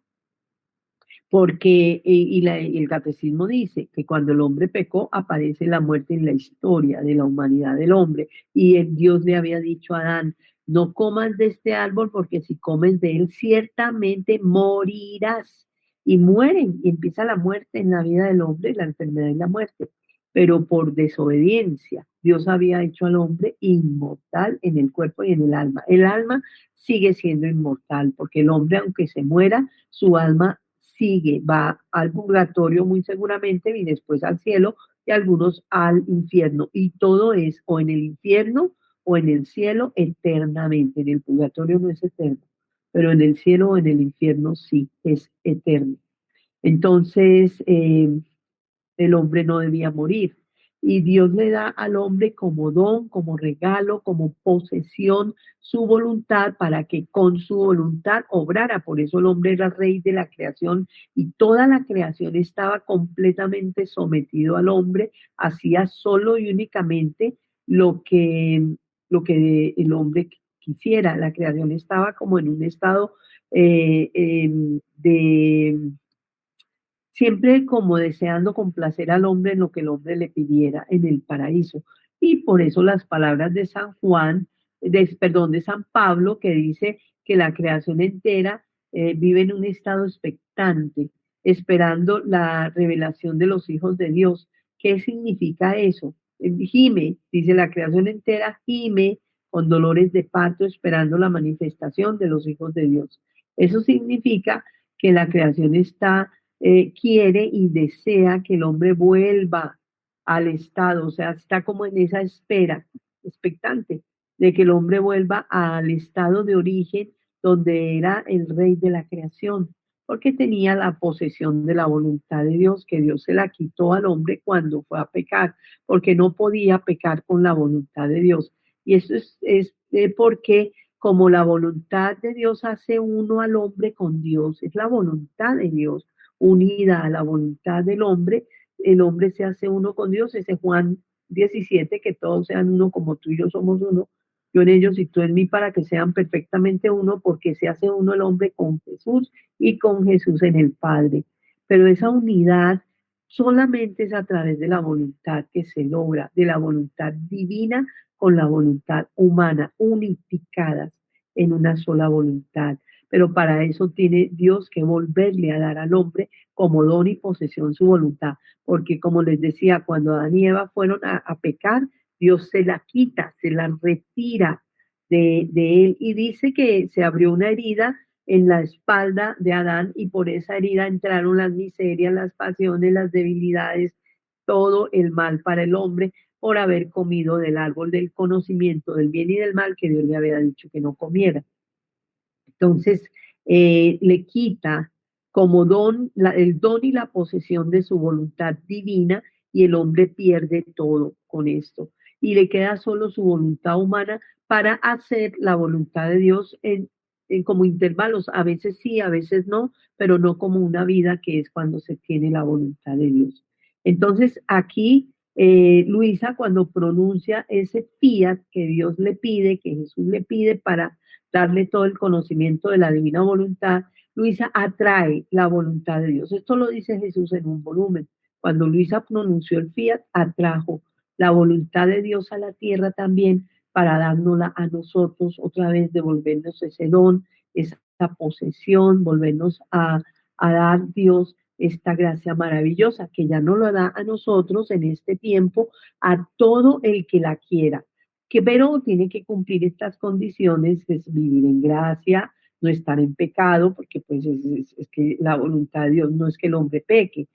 Porque, y el catecismo dice que cuando el hombre pecó, aparece la muerte en la historia de la humanidad del hombre. Y Dios le había dicho a Adán, no comas de este árbol porque si comes de él ciertamente morirás. Y mueren, y empieza la muerte en la vida del hombre, la enfermedad y la muerte. Pero por desobediencia, Dios había hecho al hombre inmortal en el cuerpo y en el alma. El alma sigue siendo inmortal, porque el hombre, aunque se muera, su alma sigue, va al purgatorio muy seguramente y después al cielo y algunos al infierno. Y todo es o en el infierno o en el cielo eternamente. En el purgatorio no es eterno, pero en el cielo o en el infierno sí es eterno. Entonces, el hombre no debía morir. Y Dios le da al hombre como don, como regalo, como posesión su voluntad para que con su voluntad obrara. Por eso el hombre era rey de la creación y toda la creación estaba completamente sometido al hombre, hacía solo y únicamente lo que, lo que el hombre quisiera. La creación estaba como en un estado de siempre como deseando complacer al hombre en lo que el hombre le pidiera en el paraíso. Y por eso las palabras de San Juan, perdón, de San Pablo, que dice que la creación entera vive en un estado expectante, esperando la revelación de los hijos de Dios. ¿Qué significa eso? Gime, dice la creación entera, gime con dolores de parto, esperando la manifestación de los hijos de Dios. Eso significa que la creación está quiere y desea que el hombre vuelva al estado, o sea, está como en esa espera, expectante, de que el hombre vuelva al estado de origen donde era el rey de la creación, porque tenía la posesión de la voluntad de Dios, que Dios se la quitó al hombre cuando fue a pecar, porque no podía pecar con la voluntad de Dios. Y eso es porque como la voluntad de Dios hace uno al hombre con Dios, es la voluntad de Dios unida a la voluntad del hombre, el hombre se hace uno con Dios, ese Juan 17, que todos sean uno como tú y yo somos uno, yo en ellos y tú en mí, para que sean perfectamente uno, porque se hace uno el hombre con Jesús y con Jesús en el Padre. Pero esa unidad solamente es a través de la voluntad que se logra, de la voluntad divina con la voluntad humana, unificadas en una sola voluntad. Pero para eso tiene Dios que volverle a dar al hombre como don y posesión su voluntad, porque como les decía, cuando Adán y Eva fueron a pecar, Dios se la quita, se la retira de él y dice que se abrió una herida en la espalda de Adán y por esa herida entraron las miserias, las pasiones, las debilidades, todo el mal para el hombre por haber comido del árbol del conocimiento del bien y del mal que Dios le había dicho que no comiera. Entonces, le quita como don el don y la posesión de su voluntad divina y el hombre pierde todo con esto. Y le queda solo su voluntad humana para hacer la voluntad de Dios como intervalos. A veces sí, a veces no, pero no como una vida que es cuando se tiene la voluntad de Dios. Entonces, aquí Luisa, cuando pronuncia ese fiat que Dios le pide, que Jesús le pide para darle todo el conocimiento de la divina voluntad, Luisa atrae la voluntad de Dios. Esto lo dice Jesús en un volumen. Cuando Luisa pronunció el fiat, atrajo la voluntad de Dios a la tierra también para dárnosla a nosotros, otra vez devolvernos ese don, esa posesión, volvernos a dar Dios esta gracia maravillosa que ya no lo da a nosotros en este tiempo, a todo el que la quiera que pero tiene que cumplir estas condiciones, es vivir en gracia, no estar en pecado, porque pues es que la voluntad de Dios no es que el hombre peque.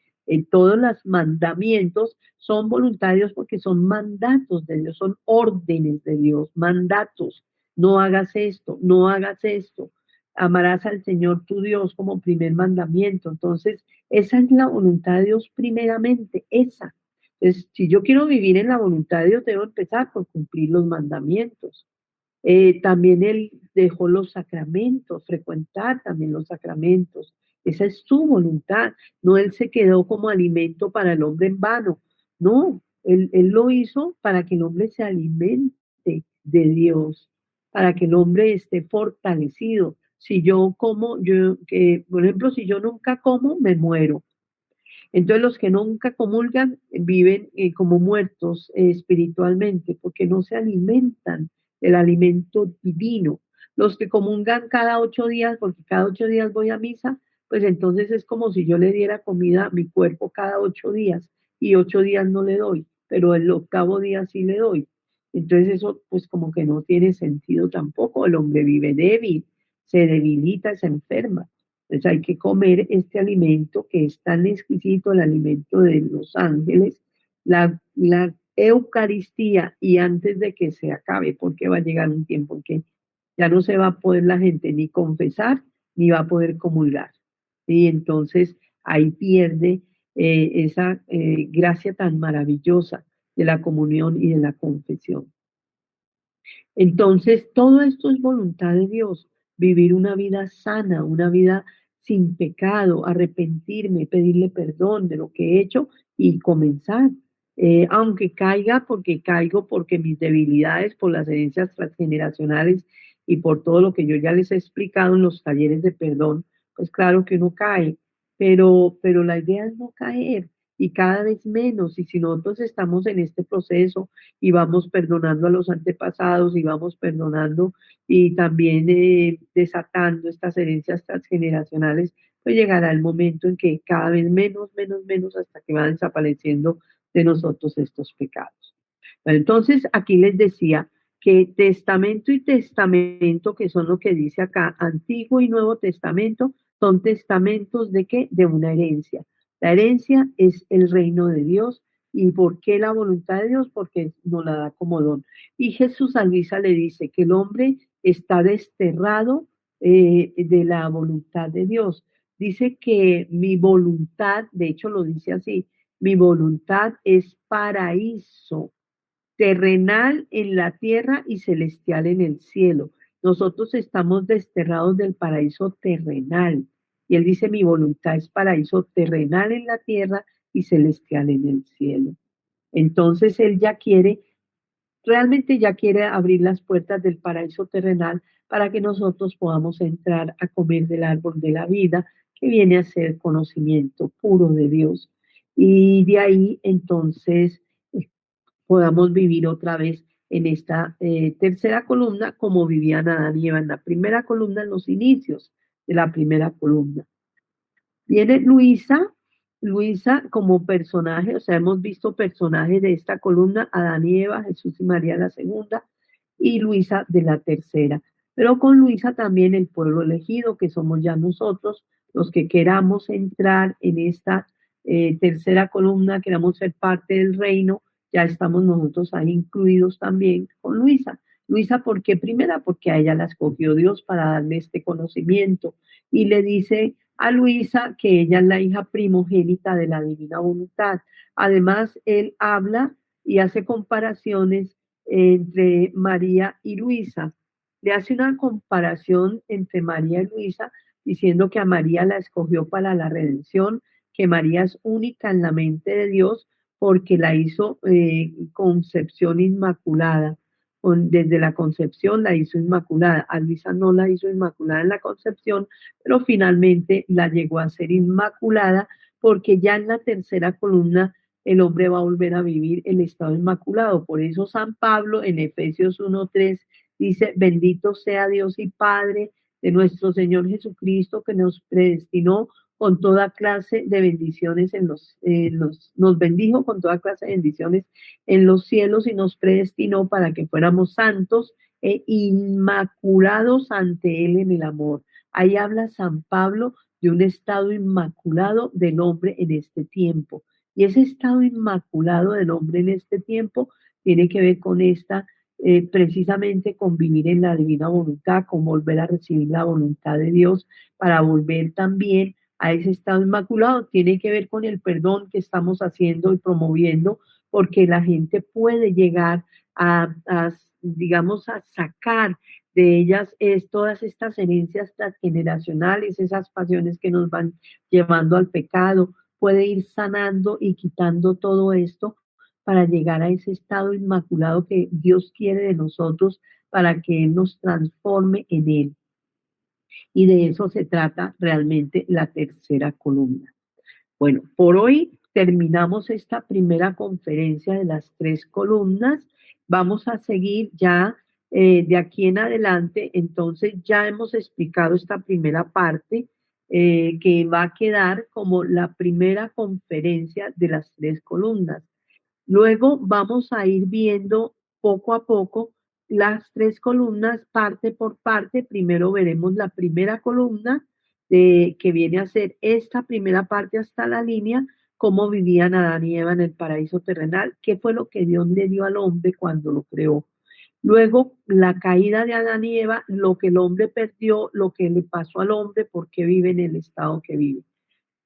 Todos los mandamientos son voluntarios porque son mandatos de Dios, son órdenes de Dios, mandatos. No hagas esto, no hagas esto. Amarás al Señor tu Dios como primer mandamiento. Entonces, esa es la voluntad de Dios primeramente, esa. Entonces, si yo quiero vivir en la voluntad de Dios, debo empezar por cumplir los mandamientos. También Él dejó los sacramentos, frecuentar también los sacramentos. Esa es su voluntad. No Él se quedó como alimento para el hombre en vano. No, él lo hizo para que el hombre se alimente de Dios, para que el hombre esté fortalecido. Si yo como, por ejemplo, si yo nunca como, me muero. Entonces los que nunca comulgan viven como muertos espiritualmente porque no se alimentan el alimento divino. Los que comulgan cada 8 días, porque cada 8 días voy a misa, pues entonces es como si yo le diera comida a mi cuerpo cada 8 días y 8 días no le doy, pero el octavo día sí le doy. Entonces eso pues como que no tiene sentido tampoco. El hombre vive débil, se debilita, se enferma. Entonces hay que comer este alimento que es tan exquisito, el alimento de los ángeles, la Eucaristía, y antes de que se acabe, porque va a llegar un tiempo en que ya no se va a poder la gente ni confesar, ni va a poder comulgar. Y entonces ahí pierde esa gracia tan maravillosa de la comunión y de la confesión. Entonces, todo esto es voluntad de Dios, vivir una vida sana, una vida sin pecado, arrepentirme, pedirle perdón de lo que he hecho y comenzar. Aunque caiga, porque caigo, porque mis debilidades, por las herencias transgeneracionales y por todo lo que yo ya les he explicado en los talleres de perdón, pues claro que uno cae, pero la idea es no caer y cada vez menos. Y si nosotros estamos en este proceso, y vamos perdonando a los antepasados y vamos perdonando y también desatando estas herencias transgeneracionales, pues llegará el momento en que cada vez menos, menos, menos, hasta que van desapareciendo de nosotros estos pecados. Bueno, entonces, aquí les decía que testamento y testamento, que son lo que dice acá, Antiguo y Nuevo Testamento, son testamentos de qué? De una herencia. La herencia es el reino de Dios. ¿Y por qué la voluntad de Dios? Porque nos la da como don. Y Jesús a Luisa le dice que el hombre está desterrado de la voluntad de Dios. Dice que mi voluntad, de hecho lo dice así, mi voluntad es paraíso, terrenal en la tierra y celestial en el cielo. Nosotros estamos desterrados del paraíso terrenal. Y él dice, mi voluntad es paraíso terrenal en la tierra y celestial en el cielo. Entonces él ya quiere, realmente ya quiere abrir las puertas del paraíso terrenal para que nosotros podamos entrar a comer del árbol de la vida, que viene a ser conocimiento puro de Dios. Y de ahí entonces podamos vivir otra vez en esta tercera columna como vivían Adán y Eva en la primera columna, en los inicios de la primera columna. Viene Luisa, Luisa como personaje, o sea, hemos visto personajes de esta columna, Adán y Eva, Jesús y María la segunda, y Luisa de la tercera. Pero con Luisa también el pueblo elegido, que somos ya nosotros, los que queramos entrar en esta tercera columna, queramos ser parte del reino, ya estamos nosotros ahí incluidos también con Luisa. Luisa, ¿por qué? Primera, porque a ella la escogió Dios para darle este conocimiento y le dice a Luisa que ella es la hija primogénita de la divina voluntad. Además, él habla y hace comparaciones entre María y Luisa. Le hace una comparación entre María y Luisa, diciendo que a María la escogió para la redención, que María es única en la mente de Dios porque la hizo concepción inmaculada. Desde la concepción la hizo inmaculada. A Luisa no la hizo inmaculada en la concepción, pero finalmente la llegó a ser inmaculada porque ya en la tercera columna el hombre va a volver a vivir el estado inmaculado. Por eso San Pablo en Efesios 1:3 dice, bendito sea Dios y Padre de nuestro Señor Jesucristo, que nos predestinó con toda clase de bendiciones nos bendijo con toda clase de bendiciones en los cielos y nos predestinó para que fuéramos santos e inmaculados ante Él en el amor. Ahí habla San Pablo de un estado inmaculado del hombre en este tiempo. Y ese estado inmaculado del hombre en este tiempo tiene que ver con precisamente con vivir en la divina voluntad, con volver a recibir la voluntad de Dios para volver también a ese estado inmaculado. Tiene que ver con el perdón que estamos haciendo y promoviendo, porque la gente puede llegar digamos, a sacar de ellas todas estas herencias transgeneracionales, esas pasiones que nos van llevando al pecado, puede ir sanando y quitando todo esto para llegar a ese estado inmaculado que Dios quiere de nosotros para que Él nos transforme en Él. Y de eso se trata realmente la tercera columna. Bueno, por hoy terminamos esta primera conferencia de las 3 columnas. Vamos a seguir ya de aquí en adelante, entonces ya hemos explicado esta primera parte que va a quedar como la primera conferencia de las tres columnas. Luego vamos a ir viendo poco a poco las tres columnas parte por parte. Primero veremos la primera columna que viene a ser esta primera parte hasta la línea, cómo vivían Adán y Eva en el paraíso terrenal, qué fue lo que Dios le dio al hombre cuando lo creó. Luego, la caída de Adán y Eva, lo que el hombre perdió, lo que le pasó al hombre, por qué vive en el estado que vive.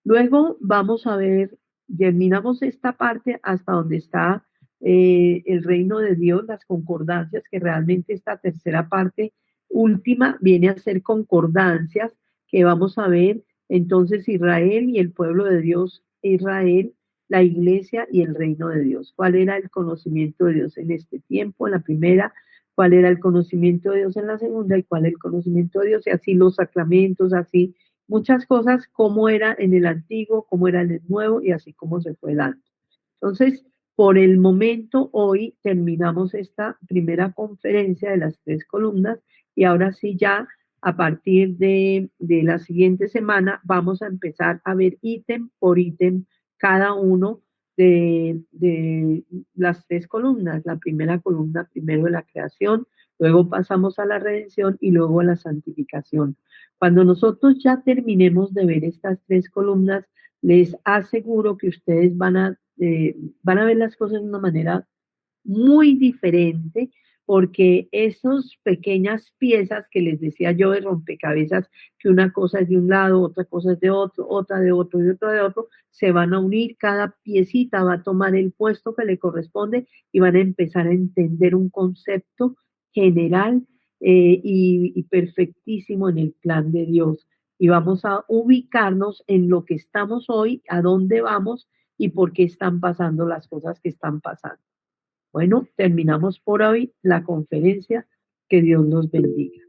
Luego vamos a ver, terminamos esta parte hasta donde está el reino de Dios, las concordancias, que realmente esta tercera parte última viene a ser concordancias, que vamos a ver entonces Israel y el pueblo de Dios, Israel, la iglesia y el reino de Dios. ¿Cuál era el conocimiento de Dios en este tiempo? En la primera, cuál era el conocimiento de Dios en la segunda y cuál es el conocimiento de Dios, y así los sacramentos, así muchas cosas, cómo era en el antiguo, cómo era en el nuevo y así como se fue dando. Entonces, por el momento, hoy terminamos esta primera conferencia de las tres columnas y ahora sí ya a partir de la siguiente semana vamos a empezar a ver ítem por ítem cada uno de las tres columnas. La primera columna primero de la creación, luego pasamos a la redención y luego a la santificación. Cuando nosotros ya terminemos de ver estas tres columnas, les aseguro que ustedes van a ver las cosas de una manera muy diferente, porque esas pequeñas piezas que les decía yo de rompecabezas, que una cosa es de un lado, otra cosa es de otro, otra de otro y otra de otro, se van a unir, cada piecita va a tomar el puesto que le corresponde y van a empezar a entender un concepto general y perfectísimo en el plan de Dios. Y vamos a ubicarnos en lo que estamos hoy, a dónde vamos y por qué están pasando las cosas que están pasando. Bueno, terminamos por hoy la conferencia. Que Dios nos bendiga.